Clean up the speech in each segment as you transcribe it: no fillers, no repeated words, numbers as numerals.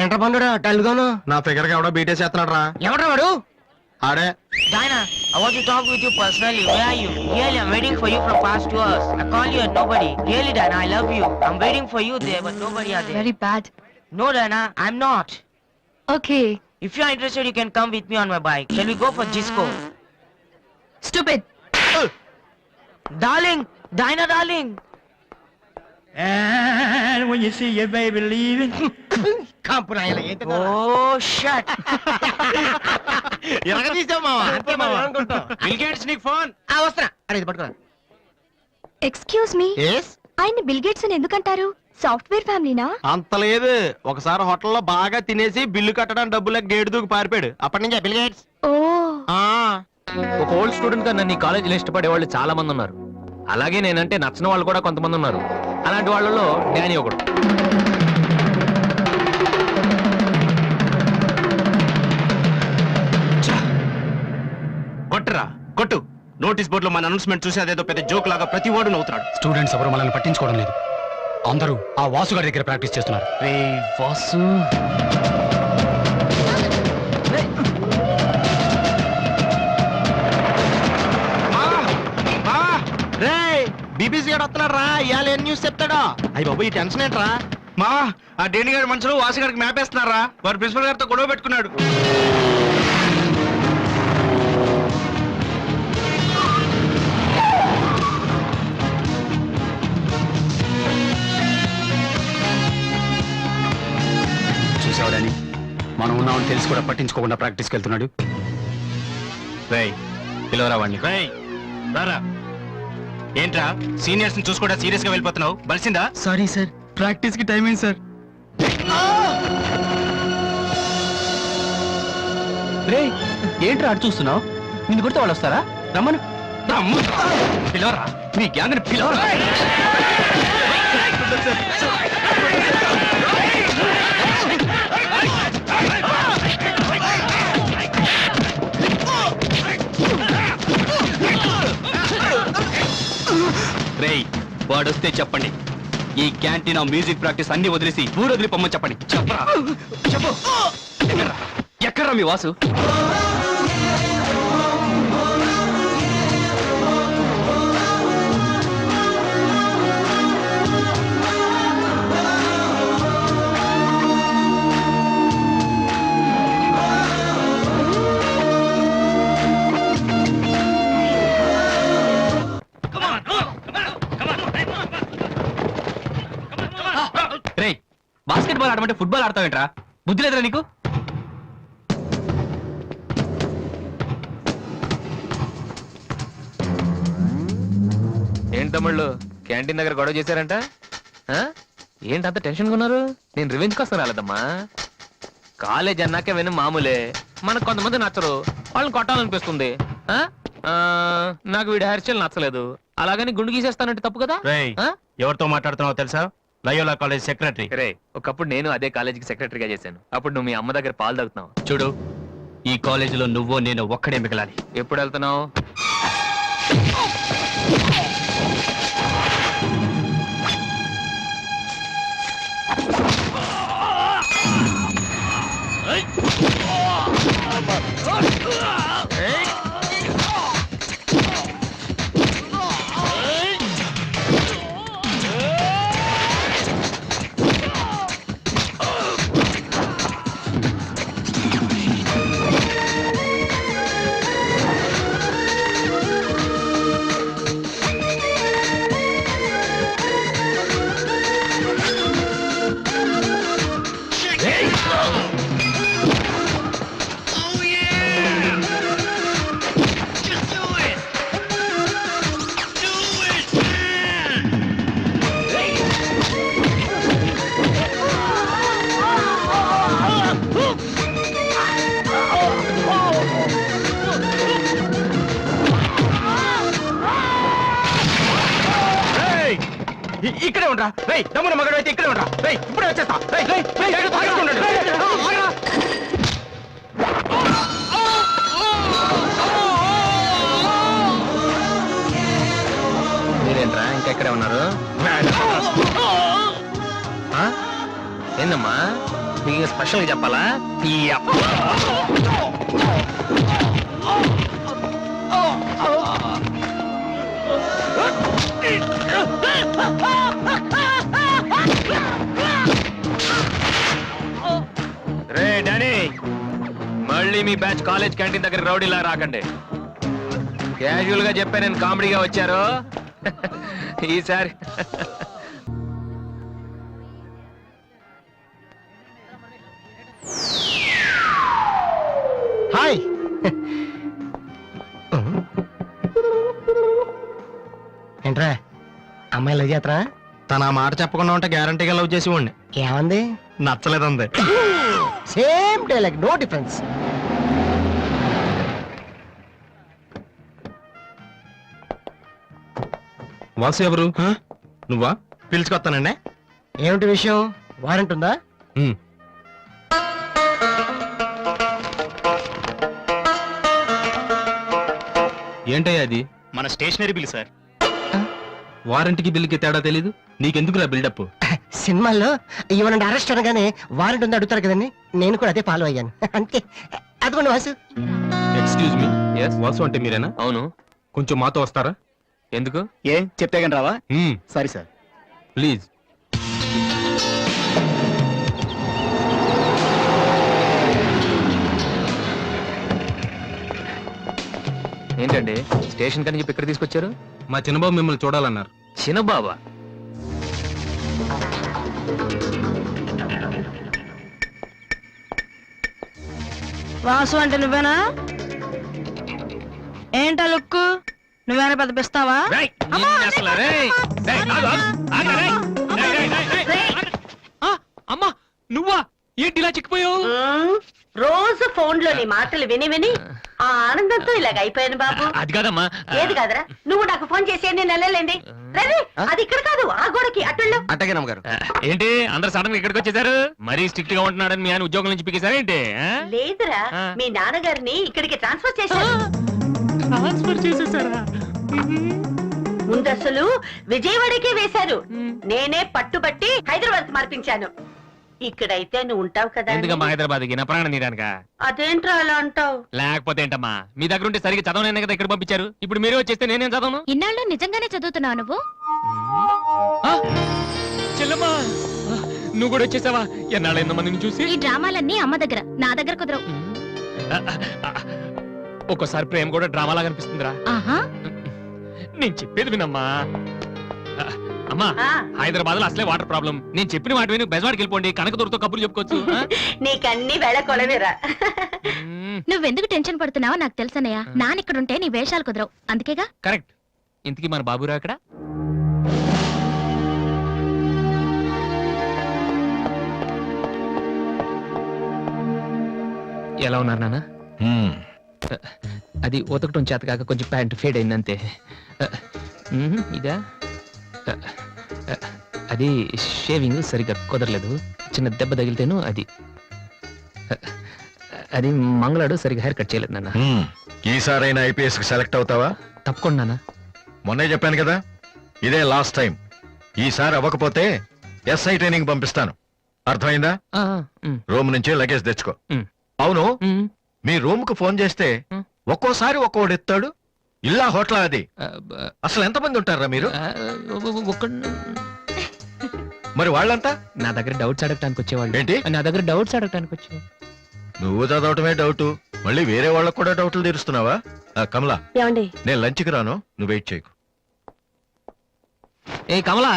ఏంట్రా పండురా డల్గాను? నా ఫిగర్ కి ఎవడో బీటే చేస్తున్నాడు రా. ఎవడ్రా వాడు? ఆడే. Diana, I want to talk with you personally. Where are you? Really, I'm waiting for you from past 2 hours. I call you and nobody. Really, Diana, I love you. I'm waiting for you there, but nobody are there. Very bad. No, Diana, I'm not. Okay. If you are interested, you can come with me on my bike. Shall we go for disco? Stupid. Darling, Diana, darling. And when you see your baby leaving, కాంపు నాయన ఏంటి? Oh, shut. ఎలాగ తీసావు మావా? అంతే మావా అనుకుంటాం. Bill gates నీకు phone. వస్తున్నా. అరే ఇది పట్టుకోరా. Excuse me. ఎస్. ఆయన బిల్ గేట్స్ అని ఎందుకంటారు? సాఫ్ట్వేర్ ఫ్యామిలీనా? అంత లేదు. ఒకసారి హోటల్లో బాగా తినేసి బిల్లు కట్టడానికి డబ్బులకు గేటు దూకి పారిపోయాడు. అప్పటి నుంచి బిల్ గేట్స్. ఓ. ఒక ఓల్డ్ స్టూడెంట్ గా నన్ను ఈ కాలేజీలో ఇష్టపడే వాళ్ళు చాలా మంది ఉన్నారు. అలాగే నేనంటే నచ్చిన వాళ్ళు కూడా కొంతమంది ఉన్నారు. అలాంటి వాళ్ళలో డానీ ఒకడు. కొట్టురా కొట్టు. నోటీస్ బోర్డులో మన అనౌన్స్మెంట్ చూసి అదేదో పెద్ద జోక్ లాగా ప్రతి వాడు నవ్వుతున్నాడు. స్టూడెంట్స్ ఎవరు మనల్ని పట్టించుకోవడం లేదు. అందరూ ఆ వాసు గారి దగ్గర ప్రాక్టీస్ చేస్తున్నారు. రే వాసు, బీబీసీ గారు వస్తున్నాడు రా. ఇవాళ ఏం న్యూస్ చెప్తాడా? అయ్యి బాబు ఈ టెన్షన్ ఏంట్రా? మా ఆ డేని గారి మనుషులు వాసి గారికి మ్యాప్ వేస్తున్నారా? వారు ప్రిన్సిపల్ గారితో గొడవ పెట్టుకున్నాడు. చూసావడాని మనం ఉన్నామని తెలిసి కూడా పట్టించుకోకుండా ప్రాక్టీస్కి వెళ్తున్నాడు. రేయ్ పిలవరా వాడిని. రేయ్ రారా. ఏంట్రా సీనియర్స్ ని చూసుకోవడా సీరియస్ గా వెళ్ళిపోతున్నావు? బలిసిందా? సారీ సార్, ప్రాక్టీస్ కి టైం అయింది సార్. రే ఏంట్రా అటు చూస్తున్నావు? నిన్ను కొడితే వాళ్ళు వస్తారా? రమ్మను. పిలవరా. నీ గ్యాంగ్ ని పిలవరా. రేయ్ వాడొస్తే చెప్పండి. ఈ క్యాంటీన్ మ్యూజిక్ ప్రాక్టీస్ అన్ని వదిలేసి ఊరొదిలి పొమ్మని చెప్పండి. చెప్పరా చెప్పు. ఎక్కడ్రా మీ వాసు? రేయ్ బాస్కెట్ బాల్ ఆడమంటే ఫుట్బాల్ ఆడతావేంట్రా? బుద్ధి లేదురా నీకు? ఏంటి తమ్ముళ్ళు క్యాంటీన్ దగ్గర గొడవ చేశారంట? ఏంటి అంత టెన్షన్గా ఉన్నారు? నేను రివెంజ్ కోసం రాలేదమ్మా. కాలేజ్ అన్నాకే విని మామూలే. మనకు కొంతమంది నచ్చరు, వాళ్ళని కొట్టాలనిపిస్తుంది. నాకు వీడి హెయిర్ స్టైల్ నచ్చలేదు, అలాగని గుండు గీసేస్తానంటే తప్పు కదా? ఎవరితో మాట్లాడుతున్నావో తెలుసా? Loyola college secretary. రే ఒకప్పుడు నేను అదే కాలేజీకి సెక్రటరీగా చేశాను. అప్పుడు నువ్వు మీ అమ్మ దగ్గర పాలు తాగుతున్నావు. చూడు, ఈ కాలేజీలో నువ్వు నేను ఒక్కడే మిగలాలి. ఎప్పుడు వెళ్తున్నావు? ఇక్కడే ఉండరా. రేయ్ దమ్మున మగడు అయితే ఇక్కడే ఉండరా. రేయ్ ఇప్పుడే వచ్చేస్తా. మీరేంట్రా ఇంకా ఇక్కడే ఉన్నారు? ఏందమ్మా మీకు స్పెషల్ చెప్పాలా రే డానీ మళ్ళీ మీ బ్యాచ్ కాలేజ్ క్యాంటీన్ దగ్గర రౌడీలా రాకండి క్యాజువల్ గా చెప్పా నేను కామెడీగా వచ్చారు ఈసారి హాయ్ ఏంట్రా అమ్మాయి లవ్ చేతరా? తన ఆ మాట చెప్పకుండా ఉంటే గ్యారంటీగా లవ్ చేసి ఉండి ఏమంది? నచ్చలేదంది. Same dialogue, no difference. Vasu ఎవరు? నువ్వా? పిలుచుకొస్తానండి. ఏమిటి విషయం? వారెంట్ ఉందా? ఏంటయ్యా అది? మన స్టేషనరీ బిల్ సార్. వారంటీకి బిల్లుకి తేడా తెలీదు నీకెందుకురా బిల్డప్? సినిమాల్లో ఇవ్వనండి అరెస్ట్ అనగానే వారెంట్ ఉందా అడుగుతారు కదండి, నేను కూడా అదే ఫాలో అయ్యాను అంతే. అదిగోండి Vasu. Excuse me, Yes? Vasu అంటే మీరేనా? అవును కొంచెం మాతో వస్తారా? ఎందుకు ఏ చెప్తే కానీ రావా? సరే సార్. ప్లీజ్. ఏంటండి స్టేషన్ కని చెప్పి ఇక్కడ తీసుకొచ్చారు? మా చిన్నబాబు మిమ్మల్ని చూడాలన్నారు. చిన్నబాబా? వాసు అంటే నువ్వేనా? ఏంటా లుక్కు? నువ్వేనా పెద్ద పిస్తావా? రేయ్, నిన్ను అసలు, రేయ్, రేయ్, ఆగు, ఆగు, ఆగు, రేయ్. రేయ్, రేయ్, రేయ్, రేయ్, ఆగు. ఆ, అమ్మా నువ్వా? ఏంటి ఇలా చిక్కిపోయావు? రోజు ఫోన్ లో నీ మాటలు విని విని ఆ ఆనందంతో ఇలాగ అయిపోయాను బాబు. అది కాదమ్మా. ఏది కాదరా, నువ్వు నాకు ఫోన్ చేసి ఎన్ని నెలలేండి. రవి, అది ఇక్కడ కాదు, ఆ గోడకి అటుళ్ళు. అట్టగే నమ్మగారు. ఏంటి అందరు సడన్ గా ఇక్కడికి వచ్చేసారు? మరీ స్ట్రిక్ట్ గా ఉంటున్నాడని మీ ఆయన ఉద్యోగం నుంచి పిక్కేశారా ఏంటి? లేదురా, మీ నాన్నగారిని ఇక్కడికి ట్రాన్స్ఫర్ చేశారు. ట్రాన్స్ఫర్ చేసేసారా? ముందు అసలు విజయవాడకే వేశారు. నేనే పట్టుబట్టి హైదరాబాద్ మార్పించాను. ఇక్కడైతే నువ్వు ఉంటావు కదా అని. ఎందుకమ్మా హైదరాబాద్కి నా ప్రాణం తీయడానికా? అదేంట్రా అలా అంటావు? లేకపోతే ఏంటమ్మా, మీ దగ్గర ఉంటే సరిగ్గా చదవనైనా కదా ఇక్కడ పంపించారు. ఇప్పుడు మీరే వచ్చేస్తే నేనేం చదవను? ఇన్నాళ్ళు నిజంగానే చదువుతున్నావు నువ్వు? ఆ, చెల్లమ్మా, ఆ, నువ్వు కూడా వచ్చేసావా? ఎన్నాళ్ళైందో మందిని చూసి. ఈ డ్రామాలన్నీ అమ్మ దగ్గర, నా దగ్గర కుదరవు. ఆ, ఆ, ఒక్కోసారి ప్రేమ కూడా డ్రామాలాగా అనిపిస్తుందిరా. ఆహా, నేను చెప్పేది వినమ్మా. ఆ, అమ్మా, ఆ. హైదరాబాద్ లో అసలే వాటర్ ప్రాబ్లం. నేను చెప్పిన మాట విని బెజవాడికి వెళ్ళిపోండి, కనకదుర్తో కబుర్లు చెప్పుకోవచ్చు. ఆ? నీకన్నీ వేళ కొలవేరా. మ్మ్, నువ్వెందుకు టెన్షన్ పడుతున్నావో నాకు తెలుసనయ్య. నానిక్కడుంటే నీ వేషాలు కుదరవు, అందుకేగా. కరెక్ట్. ఇంతకీ మన బాబురా అక్కడ? ఎలా ఉన్నారు నాన్న? అది ఉతకటం చేత కాక కొంచెం ప్యాంట్ ఫేడ్ అయిందంతే. ఇదా? అది షేవింగ్ సరిగ్గా కుదరలేదు, చిన్న దెబ్బ తగిలితేను. అది అది మంగళాడు సరిగ్గా హెయిర్ కట్ చేయలేదు నాన్న. ఈసారైనా ఐపీఎస్ కి సెలెక్ట్ అవుతావా? తప్పకుండా నాన్న. మొన్నే చెప్పాను కదా, ఇదే లాస్ట్ టైం. ఈసారి అవ్వకపోతే ఎస్ఐ ట్రైనింగ్ పంపిస్తాను. అర్థమైందా? ఆ, ఉమ్, రూమ్ నుంచి లగేజ్ తెచ్చుకో. ఉమ్. అవును, ఉమ్, మీ రూమ్ కు ఫోన్ చేస్తే ఒక్కోసారి ఒక్కోడు ఎత్తాడు. ఇల్లా హోటల్ అది? ఆ, బ- అసలు ఎంతమంది ఉంటారా మీరు? ఆ, మరి వాళ్ళంతా నా దగ్గర డౌట్స్ అడగటానికి వచ్చేవాళ్ళు. ఏంటి? నా దగ్గర డౌట్స్ అడగటానికి వచ్చేవాళ్ళు. నువ్వు చదవటమే డౌట్, మళ్ళీ వేరే వాళ్ళకు కూడా డౌట్లు తీరుస్తున్నావా? కమలా, ఏమండి? నేను లంచ్కి రాను, నువ్వు వెయిట్ చేయకు. ఏ కమలా,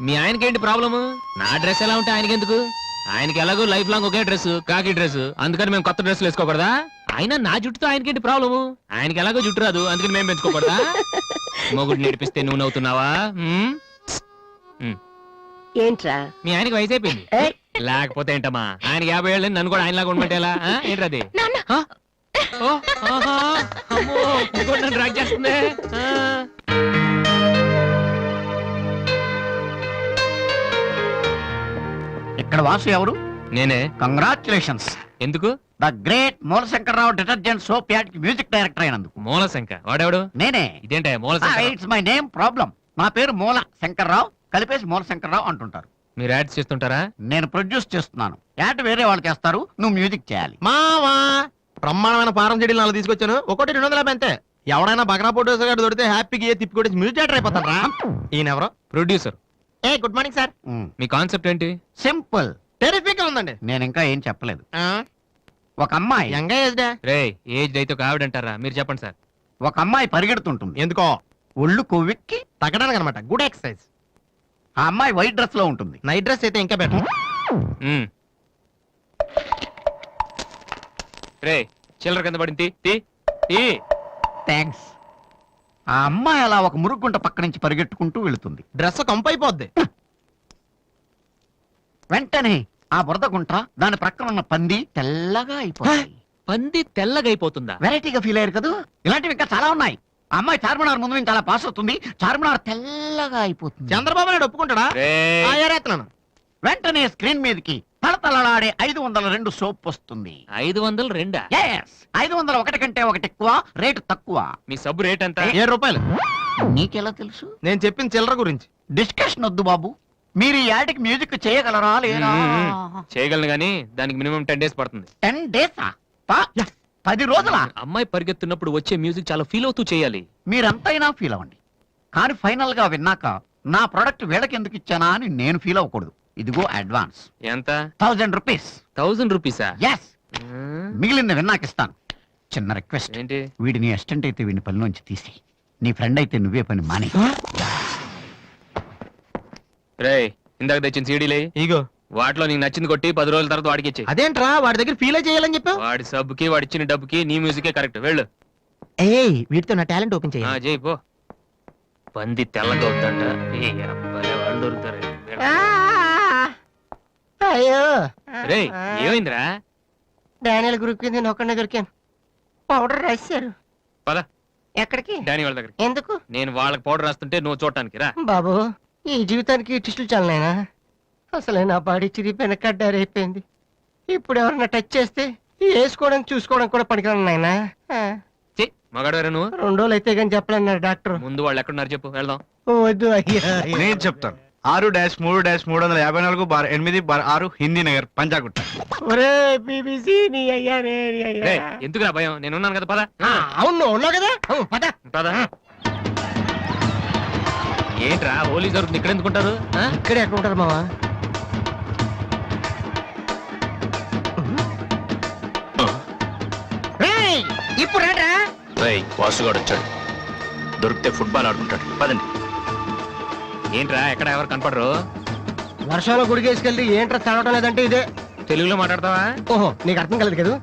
మీ ఆయనకేంటి ప్రాబ్లము? నా డ్రెస్ ఎలా ఉంటే ఆయనకి ఎందుకు? ఆయనకి ఎలాగో లైఫ్ లాంగ్ ఒకే డ్రెస్, కాకి డ్రెస్, అందుకని మేము కొత్త డ్రెస్సులు వేసుకోకూడదా? ఆయన నా జుట్టుతో ఆయనకేంటి ప్రాబ్లము? ఆయనకి ఎలాగో జుట్టు రాదు, అందుకని మేము పెంచుకోకూడదా? మొగుడు నేర్పిస్తే నువ్వు నవ్వుతున్నావా? ఏంట్రా? మీ ఆయనకి వయసు అయిపోయింది. ఏయ్. లేకపోతే ఏంటమ్మా, ఆయన 50 ఏళ్ళు నన్ను కూడా ఆయనలాగా ఉండమంటే ఎలా? ఏంటది? నాన్న. ఓ, ఆహా, అమ్మో, ఇంకోటి నన్ను డ్రాగ్ చేస్తుంది. ఆ. ఇక్కడ వాసు ఎవరు? నేనే. కంగ్రాచులేషన్స్. ఎందుకు? The great Moolashankararao detergent soap ad music director అయినందుకు. మూలశంక వాడెవడు? నేనే. ఇదేంటే మూలశంక? It's my name problem. నా పేరు మూల శంకర్రావు, కలిపేసి మూల శంకర్రావు అంటుంటారు. మీరు యాడ్స్ చేస్తుంటారా? నేను ప్రొడ్యూస్ చేస్తున్నాను. యాడ్ వేరే వాళ్ళు చేస్తారు, నువ్వు మ్యూజిక్ చేయాలి. మావా బ్రహ్మాండమైన పారం చెడీలు 4 తీసుకొచ్చాను. ఒకటి 250 అంతే. ఎవడైనా బగ్రా ఫోటోస్ గారు దొరికితే హ్యాపీగా ఏ తిప్పి కొట్టేసి మ్యూజిక్ డైరెక్టర్ అయిపోతాను రా. ఈయన ఎవరో producer. A good morning sir. Me concept ఏంటి? సింపుల్. టెరిఫిక్ గా ఉందండి. నేను ఇంకా ఏం చెప్పలేదు. ఒక అమ్మాయి యంగ్ ఏజ్ రే ఏజ్ అయితే ఒక ఆవిడ అంటారా? మీరు చెప్పండి సార్. ఒక అమ్మాయి పరిగెడుతుంటుంది. ఎందుకో ఒళ్ళు కొవ్వెక్కి. తగ్గడానికి అనమాట. Good exercise. ఆ అమ్మాయి వైట్ డ్రెస్ లో ఉంటుంది. నైట్ డ్రెస్ అయితే ఇంకా బెటర్. మ్మ్. రే చిల్లర కింద పడింది. తీ, తీ. థ్యాంక్స్. ఆ అమ్మాయి అలా ఒక మురుగుంట పక్క నుంచి పరిగెట్టుకుంటూ వెళుతుంది. డ్రెస్ కంపు అయిపోద్ది. వెంటనే ఆ బురద గుంట దాని ప్రక్కన ఉన్న పంది తెల్లగా అయిపోతుంది. పంది తెల్లగా అయిపోతుందా? వెరైటీగా ఫీల్ అయ్యారు కదా. ఇలాంటివి ఇంకా చాలా ఉన్నాయి. ఆ అమ్మాయి చార్మినార్ ముందు నుంచి అలా పాస్ అవుతుంది. చార్మినార్ తెల్లగా అయిపోతుంది. చంద్రబాబు నాయుడు ఒప్పుకుంటాడా? రేయ్. ఆ, ఏరేస్తున్నాను. వెంటనే స్క్రీన్ మీదకి తలతలలాడే 502 సోప్ వస్తుంది. 502? Yes, 501 కంటే ఒకటి ఎక్కువ, రేటు తక్కువ. మీ సబ్బు రేట్ ఎంత? 7 రూపాయలు. నీకెలా తెలుసు? నేను చెప్పిన చిల్లర గురించి. డిస్కషన్ వద్దు బాబు. మీరు ఈ యాడ్కి మ్యూజిక్ చేయగలరా లేదా? చేయగలను గానీ దానికి మినిమం 10 days పడుతుంది. 10 days? 10 రోజుల? అమ్మాయి పరిగెత్తున్నప్పుడు వచ్చే మ్యూజిక్ చాలా ఫీల్ అవుతూ చేయాలి. మీరంతైనా ఫీల్ అవ్వండి, కానీ ఫైనల్ గా విన్నాక నా ప్రొడక్ట్ వీళ్ళకి ఎందుకు ఇచ్చానా అని నేను ఫీల్ అవ్వకూడదు. ఇదిగో అడ్వాన్స్. ఎంత? 1000 రూపీస్. 1000 రూపీసా? ఎస్. మిగిలింది విన్నాక ఇస్తాను. చిన్న రిక్వెస్ట్. ఏంటి? వీడిని అసిస్టెంట్ అయితే వీడిని పనిలోంచి తీసి, నీ ఫ్రెండ్ అయితే నువ్వే పని మాని. రే ఇందాక తెచ్చిన సీడీలే ఇగో వాటిలో నీకు నచ్చింది కొట్టి 10 రోజుల తర్వాత వాడికి ఇచ్చే. అదేంట్రా వాడి దగ్గర ఫీల్ చేయాలని చెప్పావు? వాడి సబ్బుకి వాడి ఇచ్చిన డబ్బుకి నీ మ్యూజికే కరెక్ట్. వెళ్ళు. ఏయ్ వీటితో నా టాలెంట్ ఓపెన్ ఆ, చేయాలి. చేయి పో. పంది తెల్లగా అవుతుందంట. ఏ అబ్బాయి వాళ్ళు దొరుకుతారు. అయ్యో రే ఏమైందిరా? డానియల్ గ్రూప్ కింద నేను ఒక్కడనే దొరికాను. పౌడర్ రాశారు. పద ఎక్కడికి? డానీ వాళ్ళ దగ్గరికి. ఎందుకు? నేను వాళ్ళకి పౌడర్ రాస్తుంటే నువ్వు చూడటానికి రా. బాబు ఈ జీవితానికి టిస్టులు చాలనైనా. అసలే నా బాడీ చిరిగిపోయిన కడ్డారైపోయింది. ఇప్పుడు ఎవరన్నా టచ్ చేస్తే వేసుకోవడం చూసుకోవడం కూడా పనికిరాను నాయనా. మగాడవరా నువ్వు? 2 రోజులు అయితే కానీ చెప్పలేన్నారు డాక్టర్. ముందు వాళ్ళు ఎక్కడున్నారు చెప్పు, వెళ్దాం. వద్దు అయ్యా. నేను చెప్తాను. 6-3-350-8/6 హిందీ నగర్ పంజాగుట్ట. ఒరే బీబీసీ నీ అయ్యా నీ అయ్యా. రే ఎందుకురా భయం, నేను ఉన్నాను కదా. పద. అవును ఉన్నావు కదా. పద. పద. ఏంట్రా హోలీ జరుగుతుంది ఇక్కడ ఎందుకుంటారు? ఇక్కడే ఎక్కడ ఉంటారు మావా? ఇప్పుడు రా. రేయ్ వాసుగాడు వచ్చాడు. దొరికితే ఫుట్బాల్ ఆడుకుంటాడు. పదండి. ఏంట్రా ఎక్కడ ఎవరు కనపడరు? వర్షంలో గుడికేసుకెళ్ళి ఏంట్రా చదవటం లేదంటే ఇదే. తెలుగులో మాట్లాడతావా? ఓహో నీకు అర్థం కలదు కదా.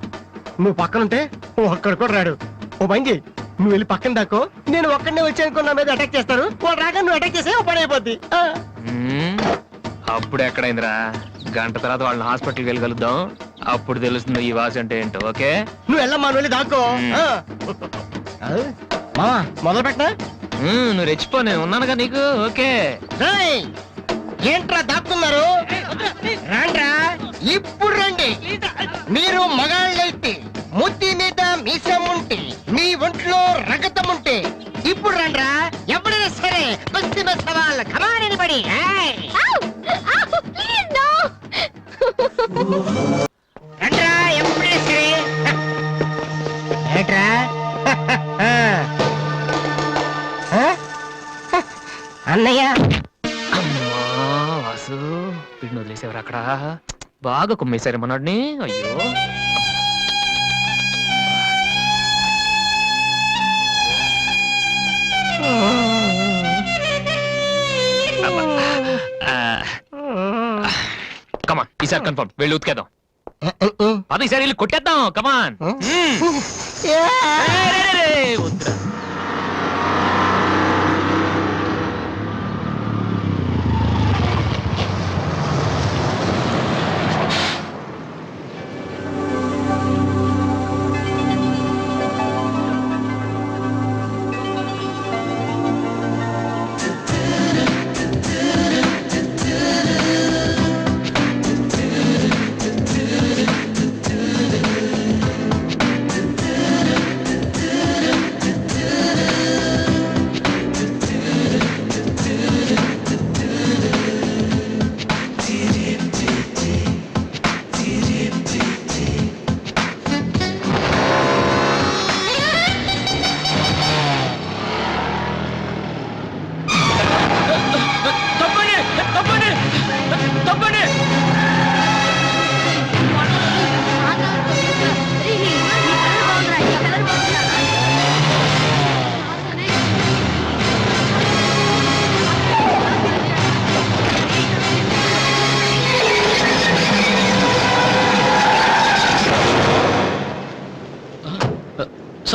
నువ్వు పక్కనుంటే ఒక్కడ కూడా రాడు. ఓ పని చెయ్యి, నువ్వు వెళ్ళి పక్కన దాకో. నేను ఒక్కడనే వచ్చానుకో నా మీద అటాక్ చేస్తారు. వాళ్ళు రాక నువ్వు అటాక్ చేసే పని అయిపోద్ది. అప్పుడు ఎక్కడైందిరా? గంట తర్వాత వాళ్ళని హాస్పిటల్కి వెళ్ళగలుగుతాం. అప్పుడు తెలుస్తుంది ఈ వాసి అంటే ఏంటో. ఓకే నువ్వు వెళ్ళమ్మా, నువ్వు వెళ్ళి దాక్కో. మావా మొదలు పెట్టనా? నువ్వు రెచ్చిపో, నేను ఉన్నానుగా నీకు. ఓకే ఏంట్రా దాక్కున్నారు? రండ్రా ఇప్పుడు రండి. మీరు మగాళ్ళైతే ముద్ది మీద మీసం ఉంటే, మీ ఒంట్లో రగతం ఉంటే ఇప్పుడు రండ్రా. ఎవరైనా సరే బస్తీ సవాల్ కమానని పడి రండ్రా. ఎప్పుడైనా సరే ఏట్రా అన్నయ్య. వాసు వీడిని వదిలేసేవారు అక్కడ. బాగా కుమ్మేశారు మనోడిని. అయ్యో కమాన్, ఈసారి కన్ఫర్మ్ వెళ్ళి ఉతికేద్దాం. అది ఈసారి వెళ్ళి కొట్టేద్దాం. కమాన్. వద్దురా.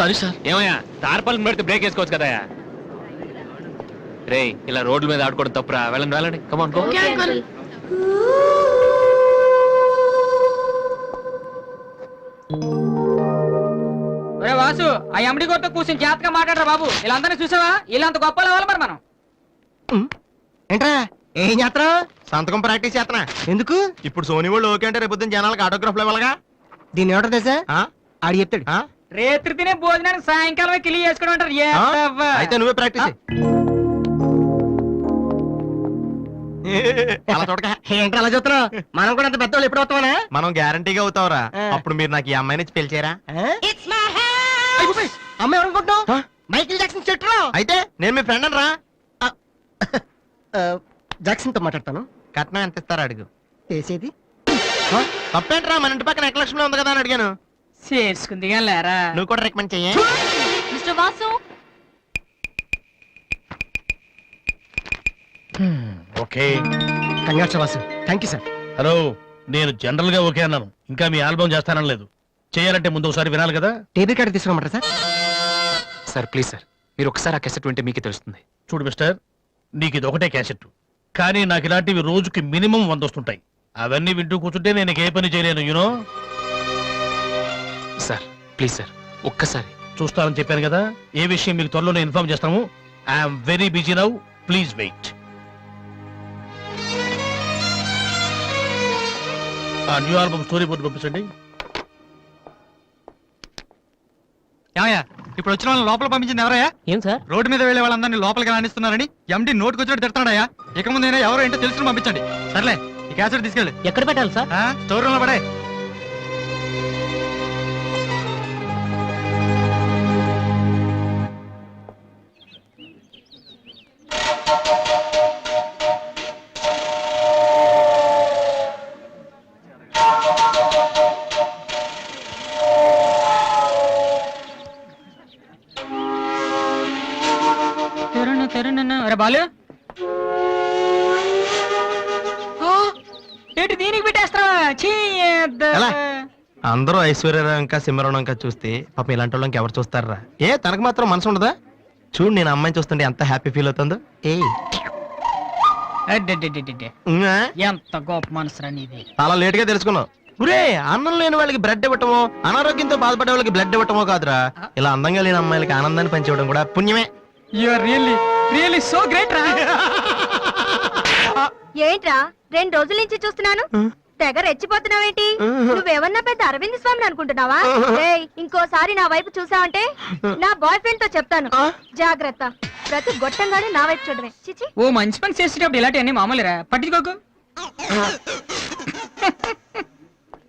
Sorry sir. ఏమయ్యా తార్పాలను పెడితే బ్రేక్ వేసుకోవచ్చు కదా. రే ఇలా రోడ్ల మీద ఆడుకోవడం తప్పురా. వెళ్ళండి వెళ్ళండి, కమాన్ గో. ఒరే వాసు, ఆ ఎండి కొడుతో కూర్చొని జాగ్రత్తగా మాట్లాడరా బాబు. వీళ్ళందరినీ చూసావా? వీళ్ళంత గొప్ప అవ్వాలి మరి మనం. ఏంట్రా ఏం చేస్తున్నావు? సంతకం ప్రాక్టీస్ చేస్తున్నా. ఎందుకు? ఇప్పుడు సోనీ వాళ్ళు ఓకే అంటే రేపు పొద్దున్న జనాలకు ఆటోగ్రాఫ్లు ఇవ్వాలిగా. దీన్ని ఏమంటారు తెలుసా? ఆ? ఆడి చెప్తాడు. ఆ? రేత్రి తినే భోజనానికి సాయంకాలమే కిలి చేసుకోవడం అంటారు. ఏ ఆ? అవ్వ. అయితే నువ్వే ప్రాక్టీస్ చెయ్. అలా చూడక. ఏంట్రా అలా చూస్తున్నావు? మనం కూడా అంత పెద్దవాళ్ళు ఎప్పుడు వస్తామనా? మనం గ్యారంటీగా అవుతావురా. ఆ. అప్పుడు మీరు నాకు ఈ అమ్మాయిని ఇచ్చి పిలిచారా? అమ్మ ఎవరనుకుంటున్నావు? మైకిల్ జాక్సన్ చెట్టు. అయితే నేను మీ ఫ్రెండ్ రా. జాక్సన్ తో మాట్లాడతాను. కట్నం ఎంత ఇస్తారా అడుగు. చేసేది తప్పేంట్రా, మన ఇంటి పక్కన ఎక్లక్ష్మి ఉంది కదా అని అడిగాను. చేసుకుంది కానీ లేరా. నువ్వు కూడా రికమెండ్ చెయ్యి. Mister Vasu, okay. Congrats Vasu. Thank you sir. Hello, నేను జనరల్ గా ఓకే అన్నాను, ఇంకా మీ ఆల్బమ్ చేస్తానని లేదు. చేయాలంటే ముందు ఒకసారి వినాలి కదా. టేబుల్ కార్డు తీసుకురమ్మంటారా సార్? సార్ ప్లీజ్ సార్, మీరు ఒకసారి ఆ కెసెట్ వింటే మీకే తెలుస్తుంది. చూడు మిస్టర్, నీకు ఇది ఒకటే క్యాసెట్, కానీ నాకు ఇలాంటివి రోజుకి మినిమం 100 వస్తుంటాయి. అవన్నీ వింటూ కూర్చుంటే నేను ఏ పని చేయలేను. యూనో. సార్ ప్లీజ్ సార్, ఒక్కసారి. చూస్తానని చెప్పాను కదా. ఏ విషయం మీకు త్వరలోనే ఇన్ఫార్మ్ చేస్తాము. I'm very busy now, please wait. ఆ న్యూ ఆల్బమ్ స్టోరీ బోర్డు పంపించండి. ఇప్పుడు వచ్చిన వాళ్ళని లోపల పంపించింది ఎవరయ్యా? ఏం సార్? రోడ్డు మీద వెళ్లే వాళ్ళందరినీ లోపలికి రాణిస్తున్నారని ఎండి నోటుకు వచ్చినట్టు తిడతాడయ్యా. ఇక ముందైనా ఎవరో ఏంటో తెలుసుకుని పంపించండి. సర్లే, ఈ క్యాసెట్ తీసుకెళ్ళి ఎక్కడ పెట్టాలి సార్? స్టోర్ రూమ్ లో పడే. అరే బాలు, ఏంటి దీనికి పెట్టేస్తావా? ఎలా? అందరూ ఐశ్వర్యరావు ఇంకా సింహరావు ఇంకా చూస్తే పాపం ఇలాంటి వాళ్ళకి ఎవరు చూస్తారా? ఏ తనకు మాత్రం మనసు ఉండదా? చూడు, నేను అమ్మాయిని చూస్తుంటే ఎంత హ్యాపీ ఫీల్ అవుతుందో. ఏ ఎంత గొప్ప మనసురా నీది. చాలా లేట్ గా తెలుసుకున్నావు. ఒరే, అన్నం లేని వాళ్ళకి బ్లడ్ ఇవ్వటమో, అనారోగ్యంతో బాధపడే వాళ్ళకి బ్లడ్ ఇవ్వటమో కాదురా, ఇలా అందంగా లేని అమ్మాయిలకి ఆనందాన్ని పంచివ్వడం కూడా పుణ్యమే. You are really really so great రా. ఏంట్రా 2 రోజుల నుంచి చూస్తున్నాను, తెగ రెచ్చిపోతున్నావేంటి? నువ్వేమన్నా పెద్ద అరవింద్ స్వామిని అనుకుంటున్నావా? ఏయ్, ఇంకోసారి నా వైపు చూసావంటే నా బాయ్ ఫ్రెండ్ తో చెప్తాను. జాగ్రత్త. ప్రతి గొట్టంగానే నా వైపు చూడమే. చిచి. ఓ మంచి పని చేసేటప్పుడు ఇలాంటివన్నీ మామూలురా, పట్టించుకోకు.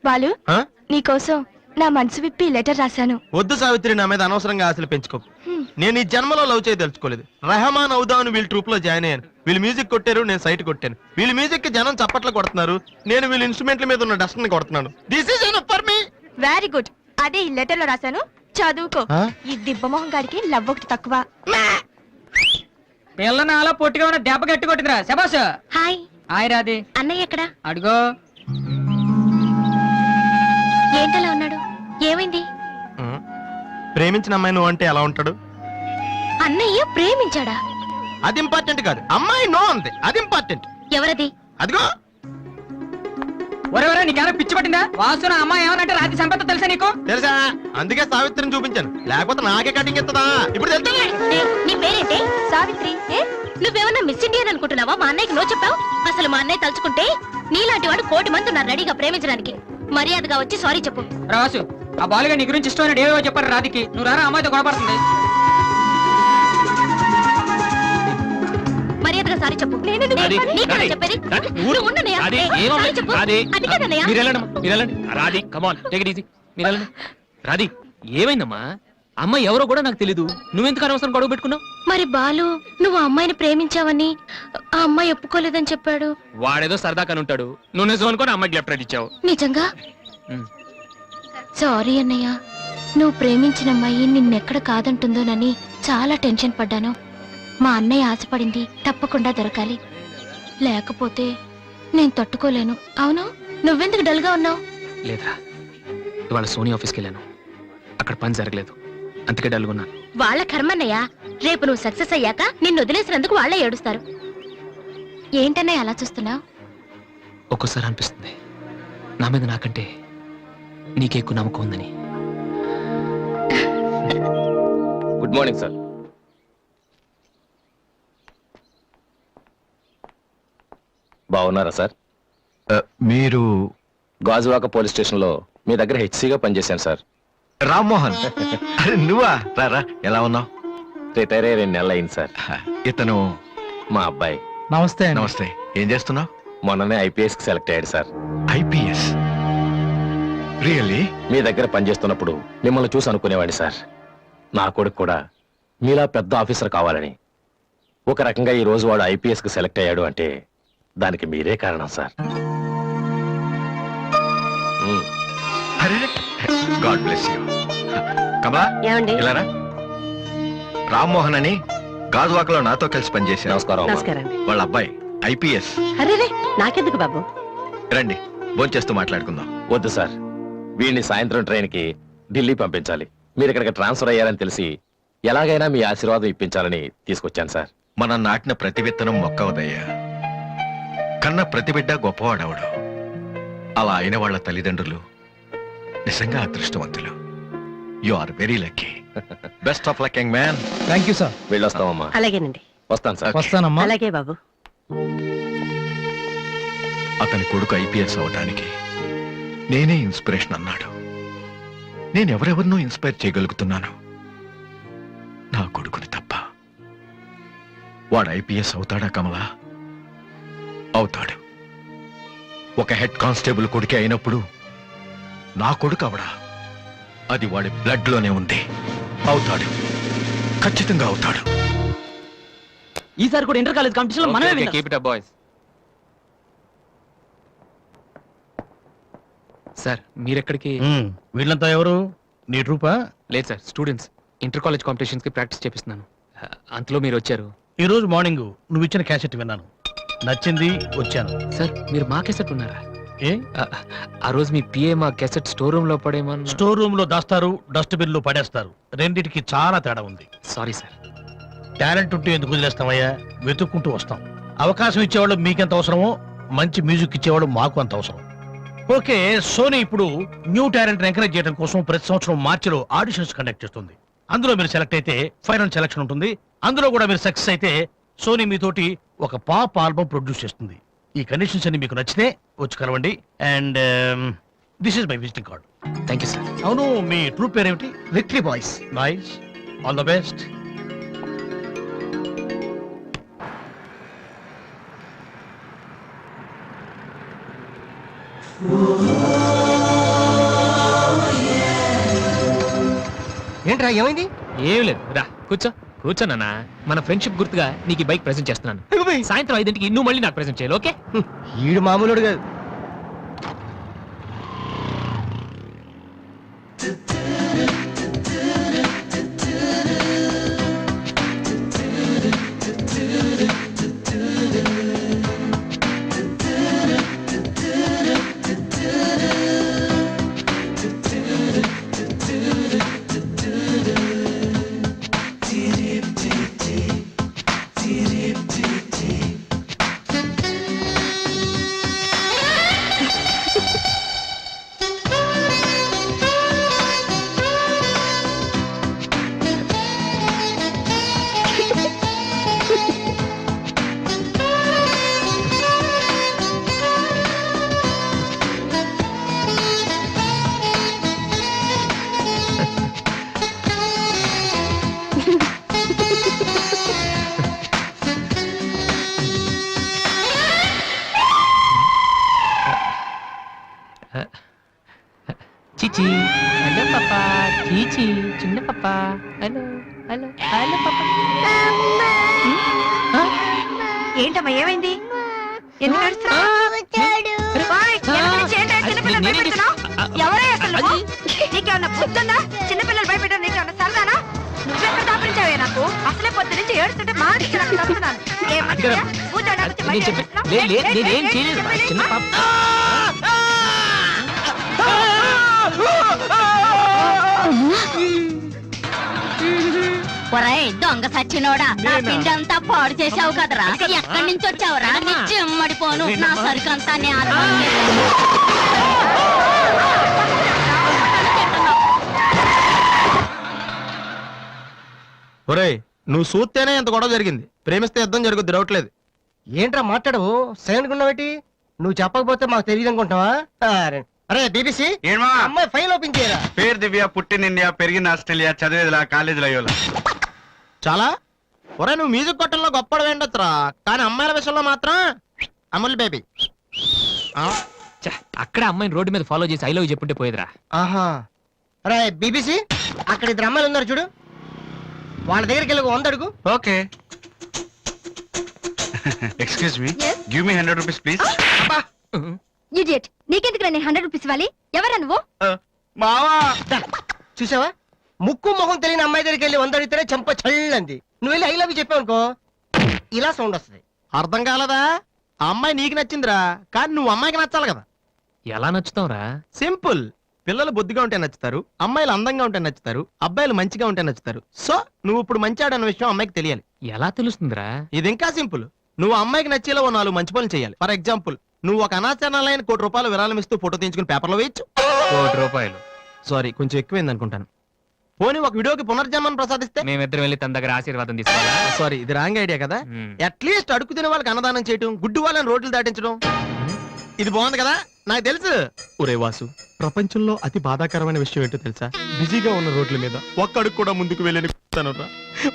బాలు, ఆ? నీకోసం నా మనసు విప్పి లెటర్ రాశాను. వద్దు సావిత్రి, నా మీద అనవసరంగా ఆశలు పెంచుకోకు. నేను ఈ జన్మలో లవ్ చేయ తెలుసుకోలేదు. రెహమాన్ అవుదామని వీళ్ళ ట్రూప్ లో జాయిన్ అయ్యాను. వీళ్ళు మ్యూజిక్ కొట్టారు, నేను సైట్ కొట్టాను. వీళ్ళ మ్యూజిక్ కి జనం చప్పట్లు కొడుతున్నారు, నేను వీళ్ళ ఇన్స్ట్రుమెంట్ల మీద ఉన్న డస్ట్ ని కొడుతున్నాను. This is enough for me. Very good. అదే ఈ లెటర్ లో రాశాను, చదువుకో. ఆ? ఈ దిబ్బమోహం గారికి లవ్ ఒకటి తక్కువ. పిల్లని అలా పొట్టిగా ఉన్న దెబ్బ గట్టి కొట్టిందిరా. శబాష్. హాయ్. హాయ్ రాది. అన్నయ్య ఎక్కడా? అడుగో. ఏంటలా ఉన్నాడు? ఏమైంది? ప్రేమించిన అమ్మాయి నువ్వు అంటే ఎలా ఉంటాడు? అన్నయ్య ప్రేమించాడా? అది ఇంపార్టెంట్ కాదు, అమ్మాయి నో అంతే, అది ఇంపార్టెంట్. ఎవరది? అదిగో. ఒరే నీకేమైనా పిచ్చి పట్టిందా? వాసు అమ్మాయి ఏమనంటే రాత్రి సంపద తెలుసా నీకు? తెలుసా, అందుకే సావిత్రిని చూపించాను, లేకపోతే నాకే కటింగ్ ఇస్తుందా? ఇప్పుడు తెలుసా? నీ పేరేంటి? సావిత్రి. నువ్వేమన్నా మిస్ ఇండియన్ అనుకుంటున్నావా? మా అన్నయ్యకి నో చెప్పావు. అసలు మా అన్నయ్య తలుచుకుంటే నీలాంటి వాడు 1,000,000 మంది ఉన్నారు రెడీగా ప్రేమించడానికి. మర్యాదగా వచ్చి సారీ చెప్పు. రాసు, ఆ బాలుగా నీ గురించి ఇష్టమైన ఏవో చెప్పారు రాధికి. నువ్వు రారా, అమ్మాయితో గొడవపడుతుంది. మర్యాదగా సారీ చెప్పు. నీకన్నా చెప్పేది. నువ్వు ఉండనయ్యా. సారీ చెప్పు. అది కాదన్నయ్యా. రాధి, కమాన్, టేక్ ఇట్ ఈజీ. మీరు వెళ్ళండి. రాధి, ఏమైందమ్మా? అమ్మాయి ఎవరో కూడా నాకు తెలీదు, నువ్వెందుకు అనవసరం గొడవ పెట్టుకున్నావు? మరి బాలు, నువ్వు ఆ అమ్మాయిని ప్రేమించావని ఆ అమ్మాయి ఒప్పుకోలేదని చెప్పాడు. వాడేదో సరదా కని ఉంటాడు, నువ్వు నిజం అనుకుని అమ్మాయికి లెఫ్ట్ రైట్ ఇచ్చావు. నిజంగా? సారీ అన్నయ్య. నువ్వు ప్రేమించిన అమ్మాయి నిన్నెక్కడ కాదంటుందోనని చాలా టెన్షన్ పడ్డాను. మా అన్నయ్య ఆశపడింది తప్పకుండా దొరకాలి, లేకపోతే నేను తట్టుకోలేను. అవును, నువ్వెందుకు డల్గా ఉన్నావు? లేదురా, ఇవాళ సోనీ ఆఫీస్కి వెళ్ళాను, అక్కడ పని జరగలేదు. అందుకే డల్గున్నాను. వాళ్ళ కర్మన్నయ్య, రేపు నువ్వు సక్సెస్ అయ్యాక నిన్ను వదిలేసినందుకు వాళ్ళే ఏడుస్తారు. ఏంటన్నయ్య అలా చూస్తున్నావు? ఒక్కోసారి అనిపిస్తుంది నా మీద నాకంటే నీకే ఎక్కువ నమ్మకం ఉందని. Good morning sir. బాగున్నారా సార్? మీరు గాజువాక పోలీస్ స్టేషన్లో మీ దగ్గర హెచ్సిగా పనిచేశాను సార్. రామ్మోహన్. అరే నువ్వా? రారా, ఎలా ఉన్నావు? రిటైర్ అయ్యి 2 నెలలు అయింది సార్. ఇతను మా అబ్బాయి. నమస్తే. నమస్తే. ఏం చేస్తున్నావు? మొన్ననే ఐపీఎస్ కి సెలెక్ట్ అయ్యాడు సార్. ఐపీఎస్? రియల్లీ? మీ దగ్గర పనిచేస్తున్నప్పుడు మిమ్మల్ని చూసి అనుకునేవాడిని సార్, నా కొడుకు కూడా మీలా పెద్ద ఆఫీసర్ కావాలని. ఒక రకంగా ఈ రోజు వాడు ఐపీఎస్ కి సెలెక్ట్ అయ్యాడు అంటే దానికి మీరే కారణం సార్. అరే గాడ్ బ్లెస్ యూ. కమలా, ఏమండి? ఇలా రా. రామ్మోహన్ అని గాజువాకలో నాతో కలిసి పనిచేశారు. నమస్కారం అమ్మా. నమస్కారం అండి. వాళ్ళ అబ్బాయి ఐపీఎస్. అరే నాకెందుకు బాబు? రండి, భోంచేస్తూ మాట్లాడుకుందాం. వద్దు సార్, వీడిని సాయంత్రం ట్రైన్ కి ఢిల్లీ పంపించాలి. మీరు ఇక్కడికి ట్రాన్స్ఫర్ అయ్యారని తెలిసి ఎలాగైనా మీ ఆశీర్వాదం ఇప్పించాలని తీసుకొచ్చాను సార్. మనం నాటిన ప్రతి విత్తనం మొక్కవదయ్యా. కన్న ప్రతి బిడ్డ గొప్పవాడవడు. అలా అయిన వాళ్ళ తల్లిదండ్రులు నిజంగా అదృష్టవంతులు. You are very lucky. Best of luck young man. Thank you sir. వెళ్ళొస్తామమ్మా. అలాగేనండి. వస్తాను సార్. వస్తానమ్మా. అలాగే బాబు. అతని కొడుకు ఐపీఎస్ అవడానికి నేనే ఇన్స్పిరేషన్ అన్నాడు. నేను ఎవరెవరినో ఇన్స్పైర్ చేయగలుగుతున్నాను, నా కొడుకుని తప్ప. వాడు ఐపీఎస్ అవుతాడా కమలా? అవుతాడు. ఒక హెడ్ కానిస్టేబుల్ కొడుకే అయినప్పుడు నా కొడుకు అవడా? అది వాడి బ్లడ్ లోనే ఉంది. అవుతాడు, ఖచ్చితంగా అవుతాడు. ఈసారి కూడా ఇంటర్ కాలేజ్ కాంపిటీషన్ లో మనమే విన్నాం. Keep it up boys. Sir మీరెక్కడికి? వీళ్ళంతా ఎవరు? నీ ట్రూపా? లేదు sir, students. Inter college competitions కి ప్రాక్టీస్ చేపిస్తున్నాను. అంతలో మీరు వచ్చారు. ఈ రోజు మార్నింగ్ నువ్వు ఇచ్చిన క్యాసెట్ విన్నాను, నచ్చింది, వచ్చాను. సార్ మీరు మా కెసెట్ ఉన్నారా? ఏ? ఆ రోజు మీ పిఏ మా కెసెట్ స్టోర్ రూమ్ లో పడేమన్నా. స్టోర్ రూమ్ లో దాస్తారు, డస్ట్బిన్ లో పడేస్తారు. రెండిటికి చాలా తేడా ఉంది. Sorry sir. టాలెంట్ ఉంటే ఎందుకు వదిలేస్తామయ్యా? వెతుక్కుంటూ వస్తాం. అవకాశం ఇచ్చేవాళ్ళు మీకెంత అవసరమో మంచి మ్యూజిక్ ఇచ్చేవాళ్ళు మాకు అంత అవసరం. ఓకే, సోనీ ఇప్పుడు న్యూ టాలెంట్ ఎంకరేజ్ చేయడం కోసం ప్రతి సంవత్సరం మార్చిలో ఆడిషన్స్ కండక్ట్ చేస్తుంది. అందులో మీరు సెలెక్ట్ అయితే ఫైనల్ సెలక్షన్ ఉంటుంది. అందులో కూడా మీరు సక్సెస్ అయితే సోనీ మీతోటి ఒక పాప్ ఆల్బమ్ ప్రొడ్యూస్ చేస్తుంది. ఈ కండిషన్స్ అన్ని మీకు నచ్చితే వచ్చి కలవండి. And this is my visiting card. Thank you sir. అవును, మీ ట్రూప్ పేరేమిటి? Victory boys. Nice, all the best. ఏంట్రా ఏమైంది? ఏం లేదు, రా కూర్చో. కూర్చోనన్నా, మన ఫ్రెండ్షిప్ గుర్తుగా నీకు ఈ బైక్ ప్రెజెంట్ చేస్తున్నాను. సాయంత్రం 5ంటికి నువ్వు మళ్ళీ నాకు ప్రెజెంట్ చేయాలి, ఓకే? ఈడు మామూలుడు కాదు. చీచి, హలో పాపా. చీచి, చిన్న పాపా. హలో హలో హలో పాపా. ఏంటమ్మా ఏమైంది? ఎందుకు ఏడుస్తున్నావ్? ఓయ్, వెనక నుంచి ఏంటి చిన్నపిల్లలు భయపెడుతున్నావ్? ఎవరే అసలు నువ్వు? నీకేమన్నా బుద్ధుందా? చిన్నపిల్లలు భయపెట్టడం నీకేమన్నా సరదానా? నువ్వెక్కడ దాపరించావే నాకు? అసలే పొద్దు నుంచి ఏడుస్తుంటే మా నుంచి నాకు తప్పుతున్నాను. ఏం మంచిదా? కూర్చోడానికి వచ్చి బయట ఏడుస్తున్నావ్? నేనేం చేయలేదు, చిన్న పాప. ఒరేయ్ దొంగ సచ్చినోడా నా పిండి అంతా పాడు చేసావు కదరా ఎక్కడి నుంచి వచ్చావురా నీ చెమ్మడిపోను నా సరుకంతా నేను ఒరేయ్ నువ్వు చూస్తేనే ఎంత గొడవ జరిగింది, ప్రేమిస్తే యుద్ధం జరుగుద్ది, డౌట్ లేదు. ఏంట్రా మాట్లాడవు సైలెంట్ ఉన్నావేటి? నువ్వు చెప్పకపోతే మాకు తెలియదు అనుకుంటావా? అరే బీబీసీ అమ్మాయి ఫైల్ ఓపెన్ చేయరా. పేరు దివ్య, పుట్టిన ఇండియా, పెరిగిన ఆస్ట్రేలియా, చదివేదిలా కాలేజీలో అయ్యోలా. చాలా ఒరే నువ్వు మ్యూజిక్ కొట్టంలో గొప్పడు వేండొచ్చురా, కానీ అమ్మాయిల విషయంలో మాత్రం అమూల్ బేబీ. అక్కడ అమ్మాయిని రోడ్డు మీద ఫాలో చేసి ఐ లవ్ చెప్పుంటే పోయేదిరా. ఆహా అరే బీబీసీ అక్కడ ఇద్దరు అమ్మాయిలు ఉన్నారు చూడు, వాళ్ళ దగ్గరికి వెళ్ళి 100 అడుగు. Okay. Excuse me, Yes? Give me 100 rupees please. Idiot నీకెందుకు నేను 100 రూపీస్ ఇవ్వాలి ఎవరా నువ్వు మావా దా, చూసావా ముక్కు మొహం తెలియని అమ్మాయి దగ్గరికి వెళ్ళి 100 అడిగితేనే చెంప చల్లంది. నువ్వు వెళ్ళి ఐ లవ్ యూ చెప్పావు అనుకో ఇలా సౌండ్ వస్తుంది. అర్థం కాలదా? ఆ అమ్మాయి నీకు నచ్చిందిరా, కానీ నువ్వు అమ్మాయికి నచ్చాలి కదా. ఎలా నచ్చుతావురా? సింపుల్. పిల్లలు బొద్దుగా ఉంటే నచ్చుతారు, అమ్మాయిలు అందంగా ఉంటే నచ్చుతారు, అబ్బాయిలు మంచిగా ఉంటే నచ్చుతారు. సో నువ్వు ఇప్పుడు మంచాడు అన్న విషయం అమ్మాయికి తెలియాలి. ఎలా తెలుస్తుందిరా? ఇది ఇంకా సింపుల్. నువ్వు అమ్మాయికి నచ్చేలా 4 మంచి పనులు చేయాలి. ఫర్ ఎగ్జాంపుల్, నువ్వు ఒక అనాచరణలైన ₹1,00,00,000 విరాళం ఇస్తూ ఫోటో తీయించుకుని పేపర్లో వేయచ్చు. ₹1,00,00,000 సారీ కొంచెం ఎక్కువైంది అనుకుంటాను. పోనీ ఒక వీడియోకి పునర్జన్మను ప్రసాదిస్తే? మేమిద్దరం వెళ్ళి తన దగ్గర ఆశీర్వాదం తీసుకోవాలా? సారీ ఇది రాంగ్ ఐడియా కదా. అట్లీస్ట్ అడుగు తినే వాళ్ళకి అన్నదానం చేయటం, గుడ్డు వాళ్ళని రోడ్లు దాటించడం, ఇది బాగుంది కదా. నాకు తెలుసు. ఒరే వాసు, ప్రపంచంలో అతి బాధాకరమైన విషయం ఏంటో తెలుసా? బిజీగా ఉన్న రోడ్ల మీద ఒక్క అడుగు కూడా ముందుకు వెళ్ళని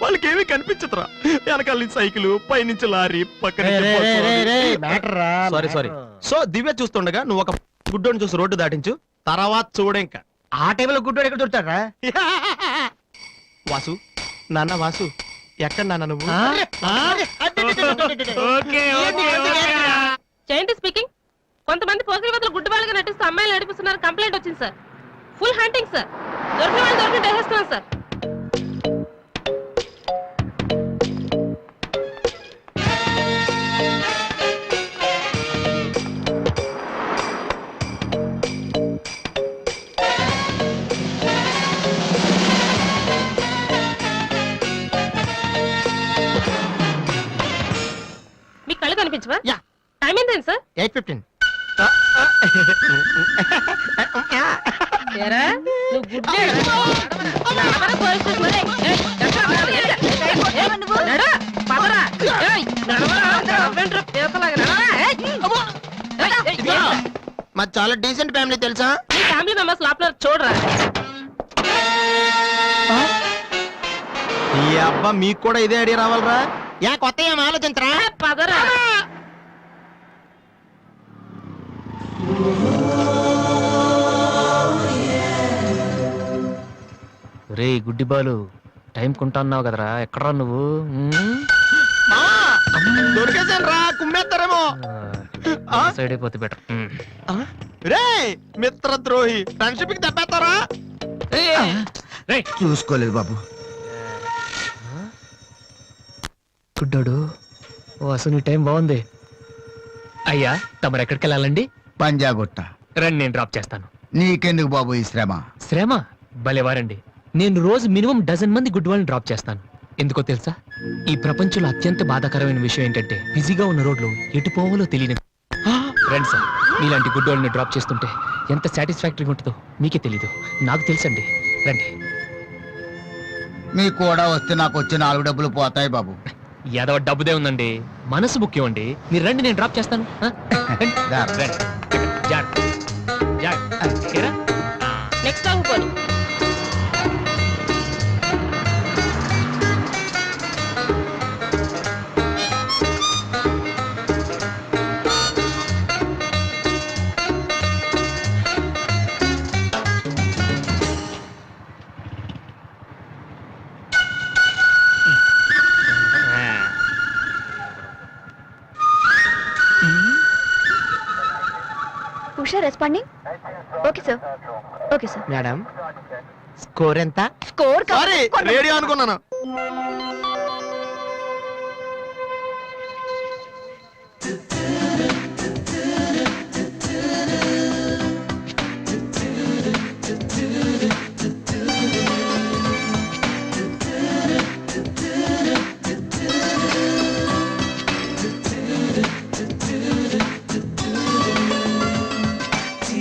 వాళ్ళకి ఏమీ కనిపించదురా. వెనకాల నుంచి సైకిల్, పైనుంచి లారీ, పక్కన సారీ. సో దివ్య చూస్తుండగా నువ్వు ఒక గుడ్డోని చూసి రోడ్డు దాటించు, తర్వాత చూడే ఇంకా. ఆ టైంలో గుడ్డోడు ఎక్కడ దొరుకుతాడా? వాసు, నాన్న వాసు, ఎక్కడ నాన్న నువ్వు? జయంతి స్పీకింగ్. కొంతమంది పోకిరి వదలు గుడ్డి వాళ్ళగా నటిస్తూ అమ్మాయిలు నడిపిస్తున్నారు, కంప్లైంట్ వచ్చింది సార్. ఫుల్ హంటింగ్ సార్, దొరికిన వాళ్ళు దొరికి చేసేస్తున్నాం సార్. మీకు కళ్ళు కనిపించవా? యా. టైం ఏంటండి సార్? 8:15. ఏరా, నువ్వు గుడ్డే. నడవరా పోలీస్ స్టేషన్ లో. ఏయ్, ఎక్కడ పోవాలి? నడు, పదరా. ఏయ్, నడవరా. వెంట్రా, పేసలాగా నడవరా. ఏయ్, మాది చాలా డీసెంట్ ఫ్యామిలీ తెలుసా? మీ ఫ్యామిలీ మెంబర్స్ లోపల చూడరా. ఈ అబ్బా మీకు కూడా ఇదే ఐడియా రావాలరా? యా కొత్త ఏం ఆలోచించరా? పదరా. రే గుడ్డి బాలు, టైం కొంటా అన్నావు కదరా, ఎక్కడరా నువ్వు? దొరికేసాను రా, కుమ్మేస్తారేమో. సైడ్ అయిపోతే బెటర్. రే మిత్రద్రోహి, ఫ్రెండ్షిప్ కి దెబ్బేస్తారా? చూసుకోలేదు బాబు. గుడ్డోడు, ఓ అసలు నీ టైం బాగుంది. అయ్యా తమరు ఎక్కడికి వెళ్ళాలండి? పంజాగుట్ట. రండి నేను డ్రాప్ చేస్తాను. నీకెందుకు బాబు ఈ శ్రమ? శ్రమ భలేవారండి. నేను రోజు మినిమం 12 మంది గుడ్ వాళ్ళని డ్రాప్ చేస్తాను. ఎందుకో తెలుసా? ఈ ప్రపంచంలో అత్యంత బాధాకరమైన విషయం ఏంటంటే బిజీగా ఉన్న రోడ్లు ఎటు పోవాలో తెలియని. రండి సార్, మీలాంటి గుడ్ వాళ్ళని డ్రాప్ చేస్తుంటే ఎంత సాటిస్ఫాక్టరీగా ఉంటుందో మీకే తెలీదు, నాకు తెలుసండి. రండి. మీకు కూడా వస్తే నాకు వచ్చే 4 డబ్బులు పోతాయి బాబు. ఏదో డబ్బుదే ఉందండి, మనసు ముఖ్యం అండి. మీరు రండి, నేను డ్రాప్ చేస్తాను. దా. నెక్స్ట్ టైం పోనీ. Usha responding. Okay sir, okay sir. Madam score ఎంత? స్కోర్ సారీ రేడియో అనుకున్నాను.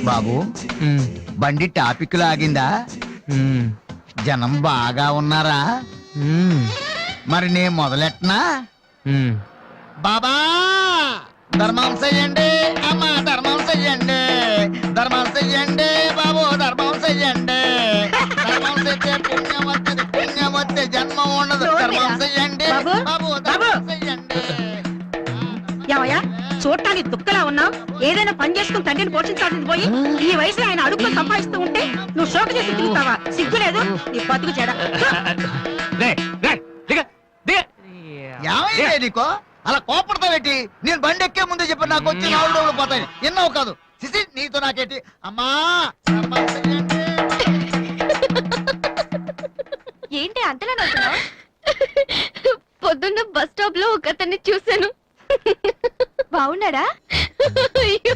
బాబు బండి టాపిక్ లాగిందా? జనం బాగా ఉన్నారా? మరి నేను మొదలెట్టనా? బాబా ధర్మం చెయ్యండి, అమ్మా ధర్మం చెయ్యండి, ధర్మం చెయ్యండి బాబు, ధర్మం చెయ్యండి. ధర్మం చేస్తే పుణ్యం వస్తుంది, పుణ్యం వస్తే జన్మ ఉండదు. ధర్మం చెయ్యండి బాబు, ధర్మం చెయ్యండి. ఏమయ్యా చూడటానికి దుక్కలా ఉన్నావు? ఏదైనా పని చేసుకుని తండ్రిని పోషించాల్సింది పోయి ఈ వయసులో ఆయన అడుగులు సంపాదిస్తూ ఉంటే నువ్వు షోక చేసి తిరుగుతావా? సిగ్గులేదు నీ బతుకు చెడ. ఏమైంది నీకో అలా కోపడతావేటి? నేను బండి ఎక్కే ముందే చెప్పి నాకు వచ్చి 4 రోజులు పోతాయి. ఎన్నో కాదు సిసి, నీతో నాకేటి? అమ్మా ధర్మం చెయ్యండి. ఏంటి అంతలా నవ్వుతున్నావ్? పొద్దున్న బస్ స్టాప్ లో ఒక అతన్ని చూశాను. బాగున్నాడా? అయ్యో,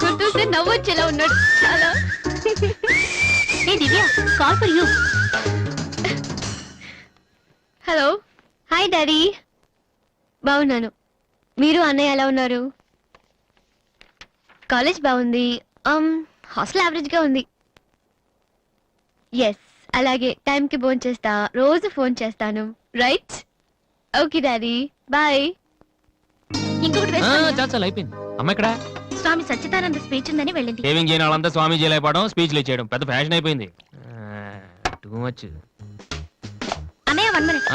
గుర్తొస్తే నవ్వొచ్చేలా ఉన్నాడు చాలా. ఏ Divya, call for you. Hello, hi daddy. బాగున్నాను. మీరు అన్నయ్య ఎలా ఉన్నారు? కాలేజ్ బాగుంది. హాస్టల్ యావరేజ్ గా ఉంది. ఎస్, అలాగే టైంకి ఫోన్ చేస్తా, రోజు ఫోన్ చేస్తాను. రైట్? Okay daddy, bye. ఇంకొకటి వేసుకోండి. చాలా అయిపోయింది. అమ్మ ఇక్కడ స్వామి సచ్చిదానంద స్పీచ్ ఉందని వెళ్ళింది. సేవింగ్ చేయని వాళ్ళంతా స్వామీజీ అయిపోవడం, స్పీచ్లు ఇచ్చేయడం పెద్ద ఫ్యాషన్ అయిపోయింది. Too much. అన్నయ్య 1 minute.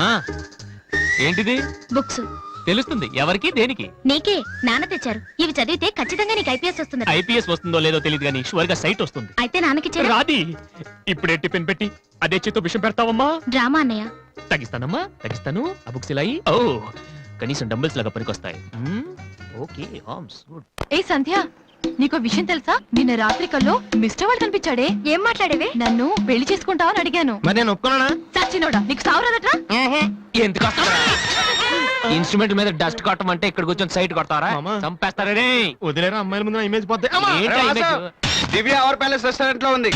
ఏంటిది? బుక్స్. తెలుస్తుంది ఎవరికి దేనికి? నీకే, నాన్న తెచ్చారు. ఇవి చదివితే ఖచ్చితంగా నీకు ఐపీఎస్ వస్తుంది. ఐపీఎస్ వస్తుందో లేదో తెలియదు కానీ షువర్ గా సైట్ వస్తుంది. అయితే నాన్నకి రాది. ఇప్పుడే టిఫిన్ పెట్టి అదే చేతో విషయం పెడతావమ్మా? డ్రామా అన్నయ్య. తగ్గిస్తానమ్మా, తగ్గిస్తాను. ఆ బుక్స్ ఇలా ఓ కనీసం డంబుల్స్ లాగా పనికొస్తాయి. Okay, arms good. ఏ సంధ్య, నీకో విషయం తెలుసా? నిన్న రాత్రి కల్లో మిస్టర్ వాడు కనిపించాడే. ఏం మాట్లాడేవే? నన్ను పెళ్లి చేసుకుంటావని అడిగాను. మరి నేను ఒప్పుకున్నానా? సచ్చినోడా, నీకు సావరాదట్రా? ఎందుకు ఇన్స్ట్రుమెంట్ మీద డస్ట్ కొట్టమంటే ఇక్కడ కూర్చొని సైట్ కొడతారా? మామా. చంపేస్తారే. వదిలేరా, అమ్మాయిల ముందు ఇమేజ్ పోతే. దివ్య అవర్ ప్యాలెస్ రెస్టారెంట్ లో ఉంది.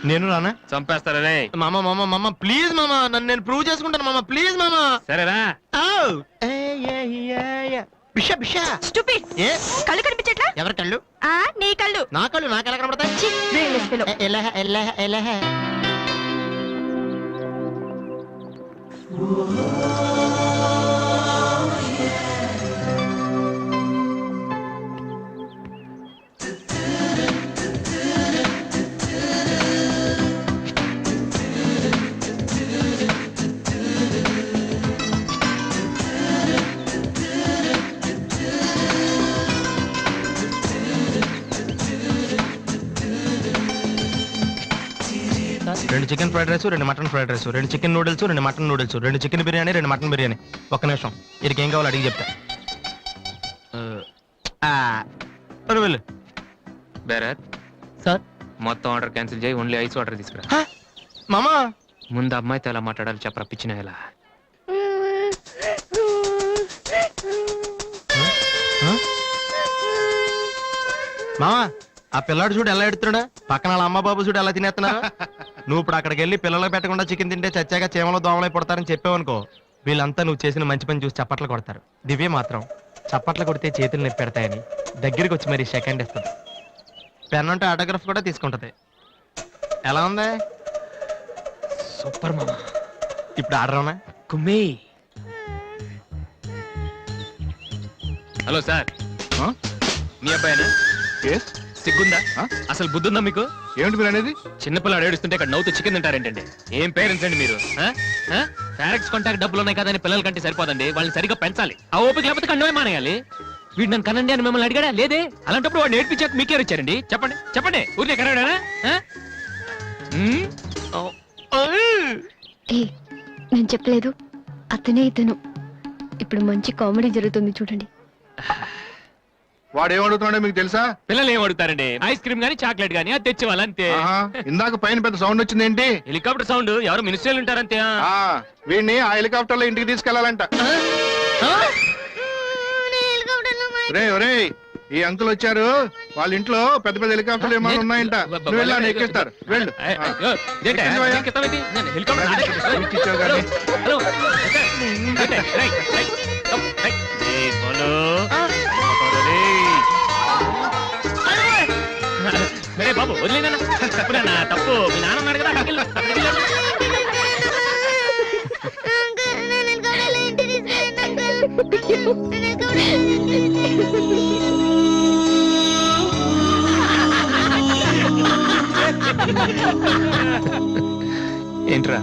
నేను రానా? చంపేస్తారే. మామ మామ మామ ప్లీజ్ మామ, నన్ను నేను ప్రూవ్ చేసుకుంటాను మామ, ప్లీజ్ మామ. సరేరా. బిషా బిషా. Stupid. ఏ కళ్ళు కనిపించట్లా? ఎవరి కళ్ళు? నీ కళ్ళు. నా కళ్ళు నాకు ఎలా కనబడతాయి? ఎలా ఎలా ఎలా? రెండు chicken fried rice, 2 mutton fried rice, 2 chicken noodles, 2 mutton noodles, 2 chicken biryani, 2 mutton biryani. ఒక్క నిమిషం, వీరికి ఏం కావాలో అడిగి చెప్తా. వెళ్ళు. బేరత్ సార్, మొత్తం ఆర్డర్ క్యాన్సిల్ చేయి, ఓన్లీ ఐస్ వాటర్ తీసుకురా. మామా ముందు అమ్మాయితో ఎలా మాట్లాడాలి చెప్పరా, పిచ్చిన ఎలా? మామా, ఆ పిల్లాడు చూడు ఎలా ఎడుతున్నాడా, పక్కన వాళ్ళ అమ్మ బాబు చూడు ఎలా తినేస్తున్నారు. నువ్వు ఇప్పుడు అక్కడికి వెళ్ళి పిల్లలకు పెట్టకుండా చికెన్ తింటే చచ్చాక చీమలో దోమలై పడతారని చెప్పావనుకో, వీళ్ళంతా నువ్వు చేసిన మంచి పని చూసి చప్పట్లు కొడతారు. దివ్య మాత్రం చప్పట్లు కొడితే చేతులు నొప్పి పెడతాయని దగ్గరికి వచ్చి మరి సెకండ్ ఇస్తుంది. పెన్ అంటే ఆటోగ్రాఫ్ కూడా తీసుకుంటది. ఎలా ఉంది? సూపర్ మామా. ఇప్పుడు ఆర్డర్ అవునా? కుమ్మి. హలో సార్, మీ అబ్బాయినా? సిగ్గుందా? అసలు బుద్ధుందా మీకు? ఏమిటి మీరు అనేది? చిన్నపిల్లాడు ఏడుస్తుంటే ఇక్కడ నవ్వుతూ చికెన్ తింటారేంటండి? ఏం పేరెంట్స్ అండి మీరు? ఫారెక్స్ కాంటాక్ట్ డబ్బులు ఉన్నాయి కదని పిల్లల కంటే సరిపోదండి, వాళ్ళని సరిగ్గా పెంచాలి. ఆ ఓపిక లేకపోతే కండమే మానేయాలి. వీడు నన్ను కనండి అని మిమ్మల్ని అడిగాడా? లేదే. అలాంటప్పుడు వాడు నేర్పించాక మీకే వచ్చారండి. చెప్పండి చెప్పండి, ఊరికే కనడానా? నేను చెప్పలేదు, అతనే ఇతను. ఇప్పుడు మంచి కామెడీ జరుగుతుంది చూడండి. వాడు ఏమడుగుతున్నాడో మీకు తెలుసా? పిల్లలు ఏం అడుగుతారండి? ఐస్ క్రీమ్ గానీ చాక్లెట్ గానీ అది తెచ్చేవాళ్ళు అంతే. ఇందాక పైన పెద్ద సౌండ్ వచ్చింది ఏంటి? Helicopter sound. ఎవరు మినిస్టర్లు ఉంటారంతే. వీడిని ఆ హెలికాప్టర్ లో ఇంటికి తీసుకెళ్లాలంట. రే ఈ అంకుల్ వచ్చారు, వాళ్ళ ఇంట్లో పెద్ద పెద్ద హెలికాప్టర్లు ఏమైనా ఉన్నాయంట. నువ్వు వెళ్ళాను ఎక్కిస్తారు, వెళ్ళు. హెలికాప్టర్ తప్పురా తప్పు మీ నాన్న ఉన్నాడు కదా అక్కడికి వెళ్ళు, అక్కడికి వెళ్ళు. ఏంట్రా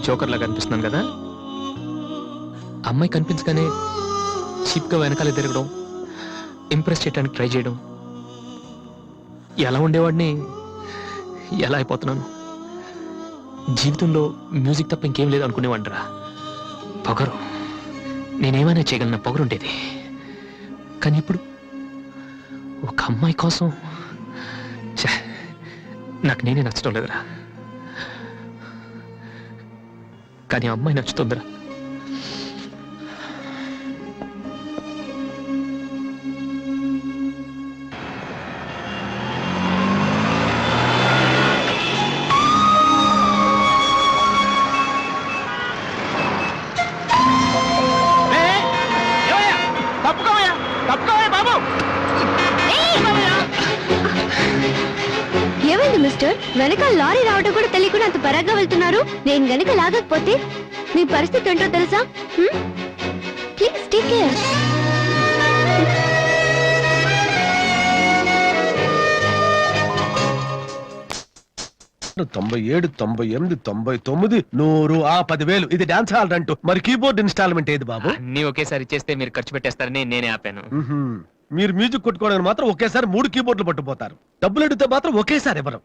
జోకర్ లాగా కనిపిస్తున్నాను కదా? అమ్మాయి కనిపించగానే చీప్ గా వెనకాల తిరగడం, ఇంప్రెస్ చేయడానికి ట్రై చేయడం, ఎలా ఉండేవాడిని ఎలా అయిపోతున్నాను. జీవితంలో మ్యూజిక్ తప్ప ఇంకేం లేదు అనుకునేవాడిరా. పొగరు, నేనేమైనా చేయగలన పొగరు ఉండేది. కానీ ఇప్పుడు ఒక అమ్మాయి కోసం ఛే, నాకు నేనే నచ్చడం లేదురా. కానీ ఆ అమ్మాయి నచ్చుతుందిరా. ఏమైంది మిస్టర్? వెనక లారీ రావడం కూడా తెలియకుండా అంత పరాగ్గా వెళ్తున్నారు. నేను గనక లాగకపోతే మీ పరిస్థితి ఏంటో తెలుసా? Please take care. 97, 98, 99, 100, 10,000. ఇది డాన్స్ హాల్ అంటూ. మరి కీబోర్డ్ ఇన్స్టాల్మెంట్ ఏది బాబు? అన్ని ఒకేసారి ఇచ్చేస్తే మీరు ఖర్చు పెట్టేస్తారని నేనే ఆపాను. మీరు మ్యూజిక్ కొట్టుకోవడానికి మాత్రం ఒకేసారి 3 కీబోర్డులు పట్టుపోతారు. డబ్బులు అడిగితే మాత్రం ఒకేసారి ఇవ్వరు.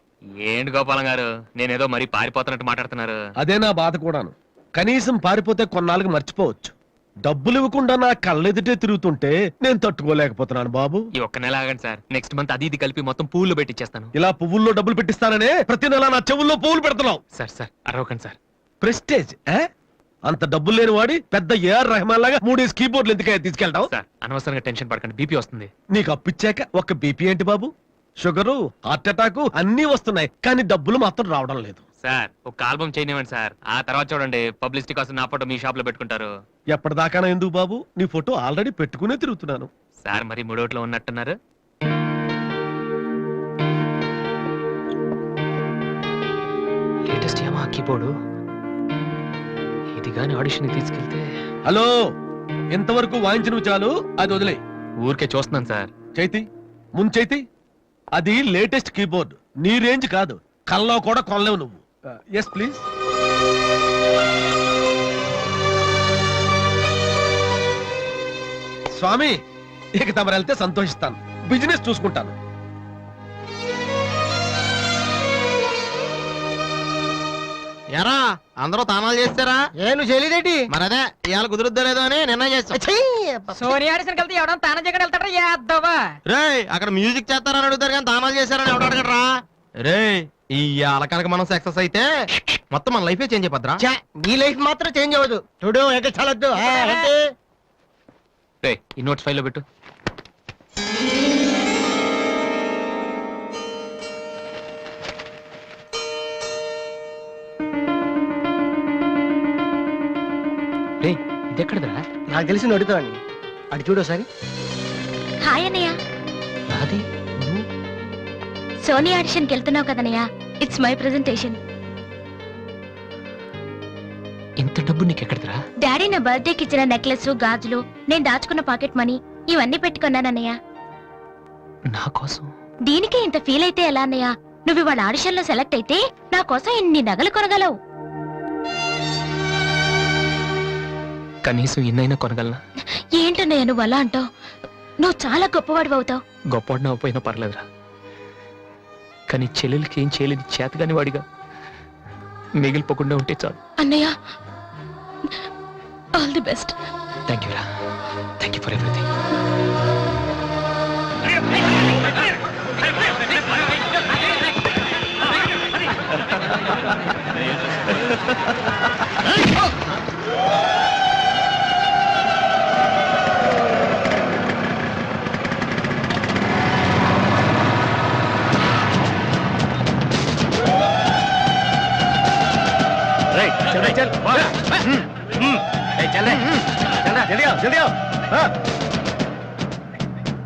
ఏంటి గోపాలం గారు, నేనేదో మరీ పారిపోతున్నట్టు మాట్లాడుతున్నారు. అదే నా బాధ కూడాను. కనీసం పారిపోతే కొన్నాళ్ళకి మర్చిపోవచ్చు. డబ్బులు ఇవ్వకుండా నా కళ్ళెదుటే తిరుగుతుంటే నేను తట్టుకోలేకపోతున్నాను బాబు. ఈ ఒక్క నెల ఆగండి సార్, నెక్స్ట్ మంత్ అది ఇది కలిపి మొత్తం పూలు పెట్టిచ్చేస్తాను. ఇలా పువ్వుల్లో డబ్బులు పెట్టిస్తాననే ప్రతి నెల నా చెవుల్లో పువ్వులు పెడుతున్నావు. సార్ సార్ అరవకండి సార్. ప్రెస్టేజ్ అంత డబ్బులు లేని వాడి పెద్ద ఏఆర్ రెహమాన్ లాగా 3 కీబోర్డులు ఎందుకయ్యా తీసుకెళ్తావు? సార్ అనవసరంగా టెన్షన్ పడకండి, బీపీ వస్తుంది. నీకు అప్పిచ్చాక ఒక్క బీపీ ఏంటి బాబు? షుగరు, హార్ట్ అటాక్ అన్నీ వస్తున్నాయి, కానీ డబ్బులు మాత్రం రావడం లేదు. సార్ ఒక ఆల్బమ్ చేయనివ్వండి సార్, ఆ తర్వాత చూడండి పబ్లిసిటీ కోసం నా ఫోటో మీ షాప్ లో పెట్టుకుంటారు. ఎప్పటిదాకా ఎందుకు బాబు? నీ ఫోటో ఆల్రెడీ పెట్టుకునే తిరుగుతున్నాను. సార్ మరి మూడోట్లో ఉన్నట్టున్నారు. లేటెస్ట్ ఏమో కీబోర్డు, ఇది గాని ఆడిషన్ తీసుకెళ్తే. హలో, ఇంతవరకు వాయించిన చాలు, అది వదిలే. ఊరికే చూస్తున్నాను సార్. చైతి ముంచైతి, అది లేటెస్ట్ కీబోర్డ్, నీ రేంజ్ కాదు. కల్లో కూడా కొనలేవు నువ్వు. Yes please. స్వామి, ఇక తమరు వెళ్తే సంతోషిస్తాను. బిజినెస్ చూసుకుంటాను. ఎరా అందరూ తానాలు చేస్తారా? ఏను చేయలేదేటి? మరి అదే ఇవాళ కుదురుద్దో లేదో అని నిర్ణయం చేస్తా. సోనియా ఆడిషన్ వెళ్తే ఎవడం తానం చేయడం వెళ్తాడా యాదవా? రేయ్ అక్కడ మ్యూజిక్ చేస్తారని అడుగుతారు కానీ తానాలు చేస్తారని ఎవడు అడగడరా? రేయ్ ఈ కనుక మనం సక్సెస్ అయితే మొత్తం మన లైఫే చేంజ్ అయిపోద్రా. ఛే, నీ లైఫ్ మాత్రం చేంజ్ అవ్వదు. చూడు ఎక్కడ చాలొద్దు. రేయ్, ఈ నోట్స్ ఫైల్లో పెట్టు. రేయ్, ఇది ఎక్కడదరా? నాకు తెలిసి అడుగుతావని అటు చూడు ఒకసారి. హాయ్ అన్నయ్య. అది సోనీ ఆడిషన్కి వెళ్తున్నావు కదన్నయ్య. It's my presentation. ఇంత డబ్బు నీకు ఎక్కడదరా? డాడీ నా బర్త్డేకి ఇచ్చిన నెక్లెస్, గాజులు, నేను దాచుకున్న పాకెట్ మనీ ఇవన్నీ పెట్టుకున్నానన్నయ్య. నా కోసం? దీనికి ఇంత ఫీల్ అయితే ఎలా అన్నయ్య? నువ్వు ఇవాళ ఆడిషన్ లో సెలెక్ట్ అయితే నా కోసం ఇన్ని నగలు కొనగలవు. కనీసం ఇన్నైనా కొనగలనా? ఏంటన్నయ్య నువ్వు అలా అంటావు? నువ్వు చాలా గొప్పవాడు అవుతావు. గొప్పవాడిని అవ్వపోయినా పర్లేదురా, కానీ చెల్లెలకి ఏం చేయలేని చేతగాని వాడిగా మిగిలిపోకుండా ఉంటే చాలు. అన్నయ్య, all the best. Thank you రా, థ్యాంక్ యూ ఫర్ ఎవ్రీథింగ్.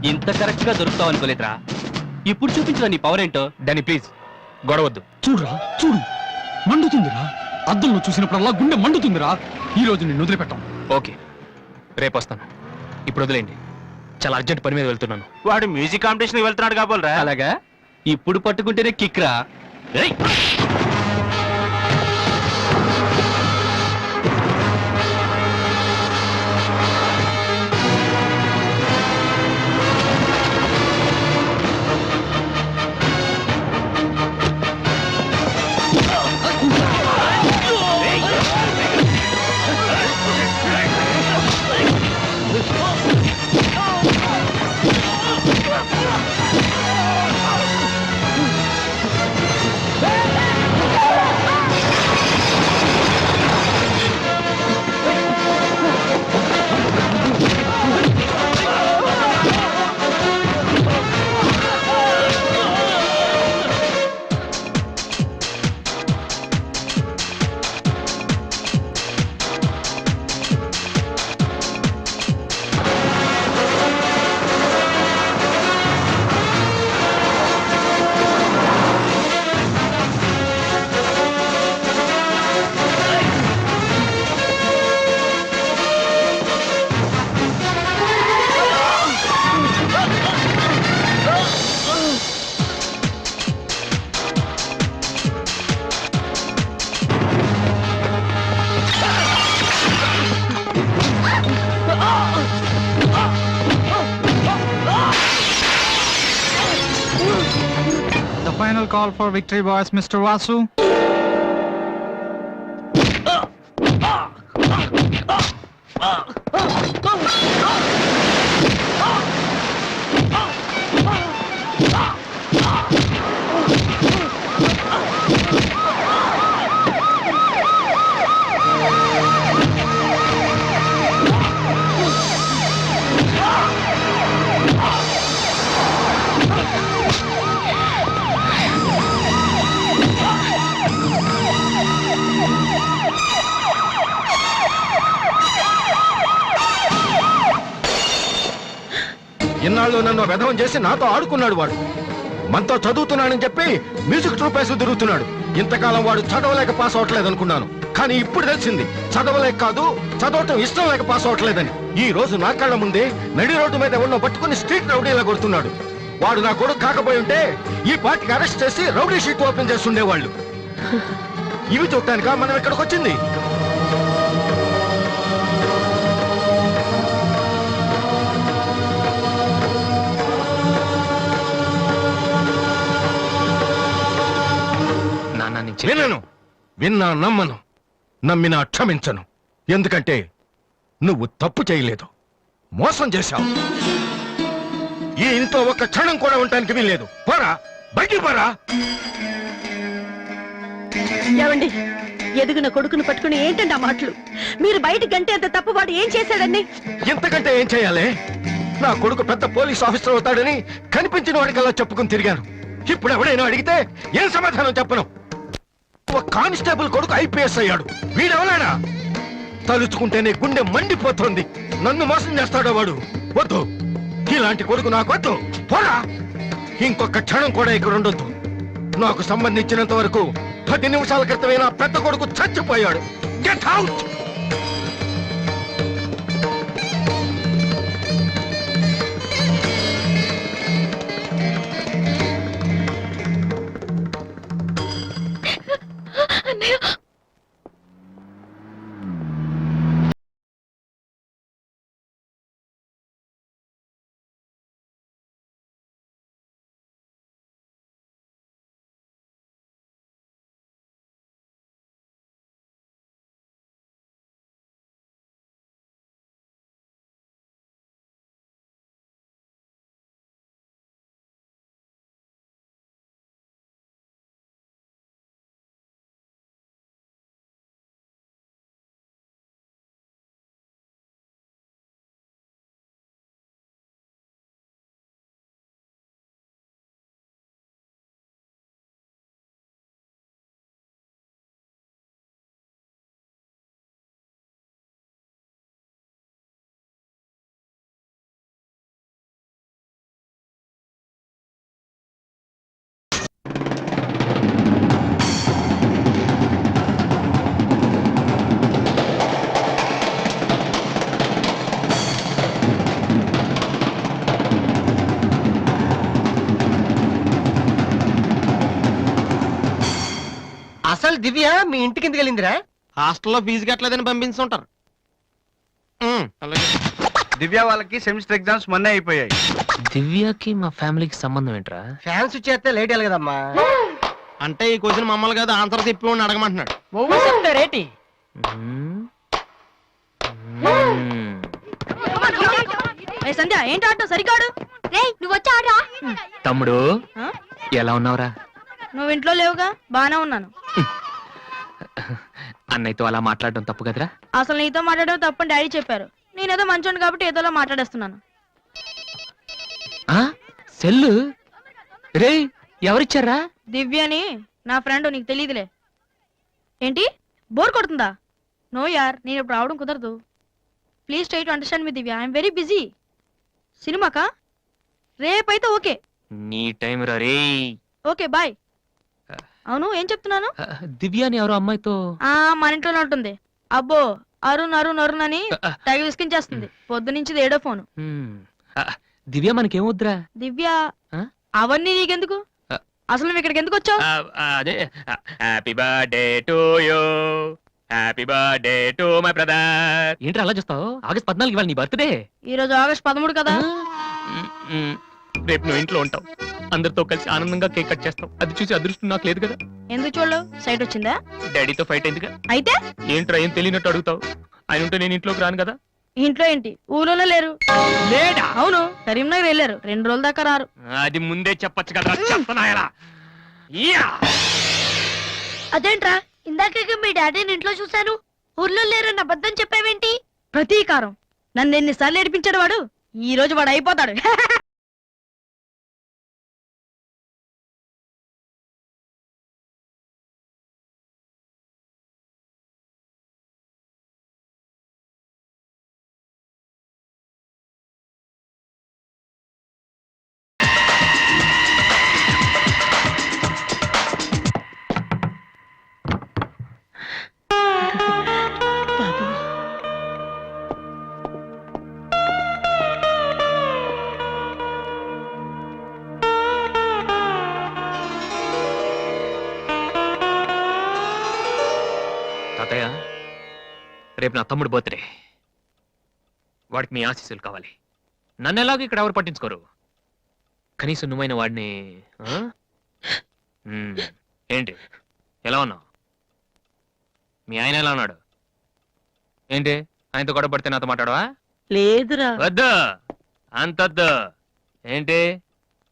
ఇంత కరెక్ట్ గా దొరుకుతావు అనుకోలేదురా. ఇప్పుడు చూపించరా నీ పవర్ ఏంటో. డానీ ప్లీజ్, గొడవద్దు. చూడురా చూడు, మండుతుందిరా. అద్దంలో చూసినప్పుడల్లా గుండె మండుతుందిరా. ఈ రోజు నిన్ను వదిలిపెట్టాం. ఓకే, రేపు వస్తాను. ఇప్పుడు వదిలేండి, చాలా అర్జెంట్ పని మీద వెళ్తున్నాను. వాడు మ్యూజిక్ కాంపిటీషన్ వెళ్తున్నాడు కాబోలరా. అలాగా, ఇప్పుడు పట్టుకుంటేనే కిక్రా. ఏయ్! The final call for victory boys, Mr. Vasu. ఇన్నాళ్ళు నన్ను వెధవం చేసి నాతో ఆడుకున్నాడు వాడు. మనతో చదువుతున్నానని చెప్పి మ్యూజిక్ ట్రూప్ వేసి తిరుగుతున్నాడు. ఇంతకాలం వాడు చదవలేక పాస్ అవట్లేదు అనుకున్నాను, కానీ ఇప్పుడు తెలిసింది చదవలేక కాదు, చదవటం ఇష్టం లేక పాస్ అవట్లేదని. ఈ రోజు నా కళ్ళ ముందే నడి రోడ్డు మీద ఉన్న పట్టుకుని స్ట్రీట్ రౌడీలా కొడుతున్నాడు. వాడు నా కొడుకు కాకపోయి ఉంటే ఈ పార్టీకి అరెస్ట్ చేసి రౌడీ షీట్ ఓపెన్ చేస్తుండేవాళ్ళు. ఇవి చూడటానికా మనం ఇక్కడికి వచ్చింది? వినను, విన్నా నమ్మను, నమ్మినా క్షమించను. ఎందుకంటే నువ్వు తప్పు చేయలేదు, మోసం చేశావు. ఈ ఇంట్లో ఒక్క క్షణం కూడా ఉండటానికి వీల్లేదు. పోరా, బయటికి పోరా. ఏమండి, ఎదుగున కొడుకును పట్టుకుని ఏంటండి ఆ మాటలు? మీరు బయటికి గంటే అంత తప్పు వాడు ఏం చేశాడండి? ఇంతకంటే ఏం చేయాలి? నా కొడుకు పెద్ద పోలీస్ ఆఫీసర్ అవుతాడని కనిపించిన వాడికల్లా చెప్పుకుని తిరిగాను. ఇప్పుడు ఎవడైనా అడిగితే ఏం సమాధానం చెప్పను. ఒక కానిస్టేబుల్ కొడుకు ఐపీఎస్ అయ్యాడు. వీడెవరైనా తలుచుకుంటేనే గుండె మండిపోతోంది. నన్ను మోసం చేస్తాడో వాడు. వద్దు, ఇలాంటి కొడుకు నాకు వద్దు. పోరా, ఇంకొక క్షణం కూడా ఇక్కడ ఉండొద్దు. నాకు సంబంధించినంత వరకు 10 నిమిషాల క్రితమే నా పెద్ద కొడుకు చచ్చిపోయాడు. Get out. ఇవాళ దివ్య మీ ఇంటికి ఎందుకు వెళ్ళిందిరా? హాస్టల్లో ఫీజు కట్టలేదని పంపించుంటారు. అలాగే. దివ్య వాళ్ళకి సెమిస్టర్ ఎగ్జామ్స్ మొన్నే అయిపోయాయి. దివ్యకి మా ఫ్యామిలీకి సంబంధం ఏంట్రా? ఫ్యాన్స్ చేస్తే లేట్ అయ్యాలి కదమ్మా. అంటే ఈ క్వశ్చన్ మమ్మల్ని కాదు ఆన్సర్ చెప్పి వాడిని అడగమంటున్నాడు. చెప్తారేటి? సంధ్య ఏంటి ఆటో సరికాడు? నువ్వు వచ్చి ఆడరా. తమ్ముడు ఎలా ఉన్నావురా? నువ్వు ఇంట్లో లేవుగా, బానే ఉన్నాను. అన్నయ్యతో అలా మాట్లాడడం తప్పు కదరా? అసలు నీతో మాట్లాడడం తప్పని డాడీ చెప్పారు. నేనేదో మంచోండి కాబట్టి ఏదోలా మాట్లాడేస్తున్నాను. సెల్లు రే ఎవరిచ్చారా? దివ్యని నా ఫ్రెండ్, నీకు తెలియదులే. ఏంటి బోర్ కొడుతుందా? నో యార్, నేను ఇప్పుడు రావడం కుదరదు. Please try to understand me Divya, I'm very busy. సినిమాకా? రేపైతే ఓకే. నీ టైం రా రే. Okay bye. అవును ఏం చెప్తున్నాను? దివ్య అని ఎవరో అమ్మాయితో మన ఇంట్లోనే ఉంటుంది. అబ్బో అరుణ్ అరుణ్ అరుణ్ అని తెగ విసికించేస్తుంది. పొద్దు నుంచి ఏడో ఫోను. దివ్య మనకేమొద్దురా? దివ్య అవన్నీ నీకెందుకు? అసలు నువ్వు ఇక్కడికి ఎందుకు వచ్చావు? అదే happy birthday to you, happy birthday to my brother. ఏంటి అలా చూస్తావు? ఆగస్ట్ 14 ఇవాళ నీ బర్త్డే. ఈ రోజు ఆగస్ట్ 13 కదా. రేపు నువ్వు ఇంట్లో ఉంటావు, అందరితో కలిసి ఆనందంగా కేక్ కట్ చేస్తావు. అది చూసి అదృష్టం నాకు లేదు కదా. ఎందుకు చూడలేవు? సైట్ వచ్చిందా? డాడీతో ఫైట్ అయిందిగా. అయితే ఏంట్రా ఏం తెలియనట్టు అడుగుతావు? ఆయన ఉంటే నేను ఇంట్లోకి రాను కదా. ఇంట్లో ఏంటి, ఊళ్ళోనే లేరు. లేడా? అవును, కరీంనగర్ వెళ్ళారు. 2 రోజుల దాకా రారు. అది ముందే చెప్పొచ్చు కదా. చెప్తున్నాయలా అదేంట్రా, ఇందాక మీ డాడీని ఇంట్లో చూశాను, ఊర్లో లేరన్న అబద్ధం చెప్పావేంటి? ప్రతీకారం. నన్ను ఎన్నిసార్లు ఏడిపించాడు వాడు. ఈ రోజు వాడు అయిపోతాడు. తాతయ్య, రేపు నా తమ్ముడు బర్త్డే. వాడికి మీ ఆశీస్సులు కావాలి. నన్ను ఎలాగో ఇక్కడ ఎవరు పట్టించుకోరు. కనీసం నువ్వైన వాడిని ఏంటి ఎలా ఉన్నావు? మీ ఆయన ఎలా ఉన్నాడు? ఏంటి ఆయనతో గొడవ పడితే నాతో మాట్లాడవా? లేదురా. వద్దు, అంతొద్దు. ఏంటి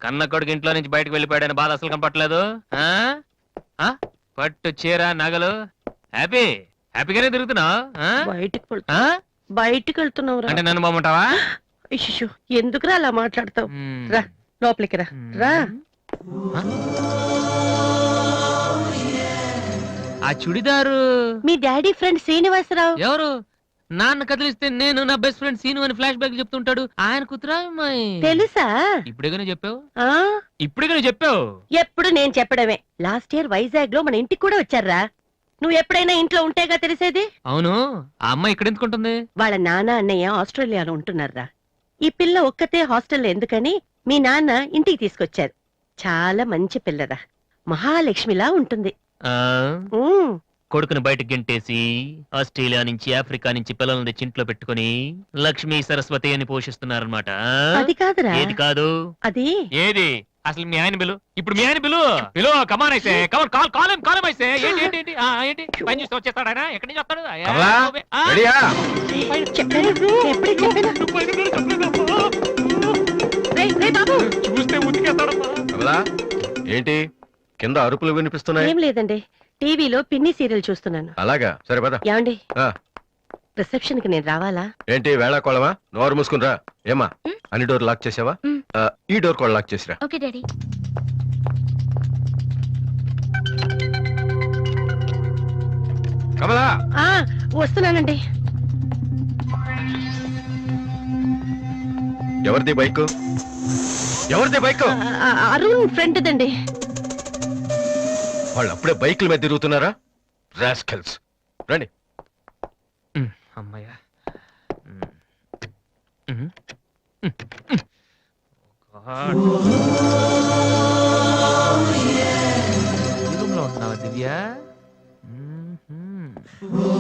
కన్న కొడుకు ఇంట్లో నుంచి బయటకు వెళ్ళిపోయాడని బాధ అసలు కనపట్లేదు. పట్టు చీర నగలు హ్యాపీగానే తిరుగుతున్నావు. బయటికి వెళ్తున్నావు అంటే నన్ను బాగుంటావా? ఎందుకురా అలా మాట్లాడతావు? రా లోపలికి రా. రా. ఆ చుడిదారు మీ డాడీ ఫ్రెండ్ శ్రీనివాసరావు. ఎవరు? నాన్న కదిలిస్తే నేను నా బెస్ట్ ఫ్రెండ్ సీను అని ఫ్లాష్ బ్యాక్ చెప్తుంటాడు. ఆయన కుతురా తెలుసా? ఇప్పుడేగానే చెప్పావు. ఇప్పుడేగానే చెప్పావు. ఎప్పుడు నేను చెప్పడమే. లాస్ట్ ఇయర్ వైజాగ్ లో మన ఇంటికి కూడా వచ్చారా. నువ్వు ఎప్పుడైనా ఇంట్లో ఉంటేగా తెలిసేది. అవును, ఆ అమ్మాయి ఇక్కడ ఎందుకుంటుంది? వాళ్ళ నాన్న అన్నయ్య ఆస్ట్రేలియాలో ఉంటున్నారా. ఈ పిల్ల ఒక్కతే హాస్టల్లో ఎందుకని మీ నాన్న ఇంటికి తీసుకొచ్చారు. చాలా మంచి పిల్లరా, మహాలక్ష్మిలా ఉంటుంది. కొడుకుని బయటకు గెంటేసి ఆస్ట్రేలియా నుంచి ఆఫ్రికా నుంచి పిల్లల్ని తెచ్చి ఇంట్లో పెట్టుకుని లక్ష్మీ సరస్వతి అని పోషిస్తున్నారన్నమాట. అది కాదురా. ఏది కాదు? అది ఏది? అసలు మీ ఆయన బిలు. ఇప్పుడు మీ ఆయన బిలు బిలు కమాన్ అయితే కమాన్ కాల్ కాలం కాలం అయితే ఏంటి ఏంటి ఏంటి ఏంటి పని చూస్తే వచ్చేస్తాడు ఆయన. ఎక్కడి నుంచి వస్తాడు? చూస్తే ఉతికేస్తాడమ్మా. ఏంటి కింద అరుపులు వినిపిస్తున్నాయి? ఏం లేదండి, టీవీలో పిన్ని సీరియల్ చూస్తున్నాను. అలాగా, సరే పద. ఏమండి రిసెప్షన్ కి నేను రావాలా? ఏంటి వేళాకోళమా? నోరు మూసుకునిరా. ఏమా అన్ని డోర్ లాక్ చేసావా? ఈ డోర్ కూడా లాక్ చేసిరా. Okay daddy. కమలా వస్తున్నానండి. ఎవరిది బైక్? ఎవరిది బైక్? అరుణ్ ఫ్రెండ్ దండి. వాళ్ళు అప్పుడే బైకుల మీద తిరుగుతున్నారా? రాస్కల్స్. రండి. అమ్మాయ్యా, రూమ్ లో ఉంటున్నావా దివ్య? ఓ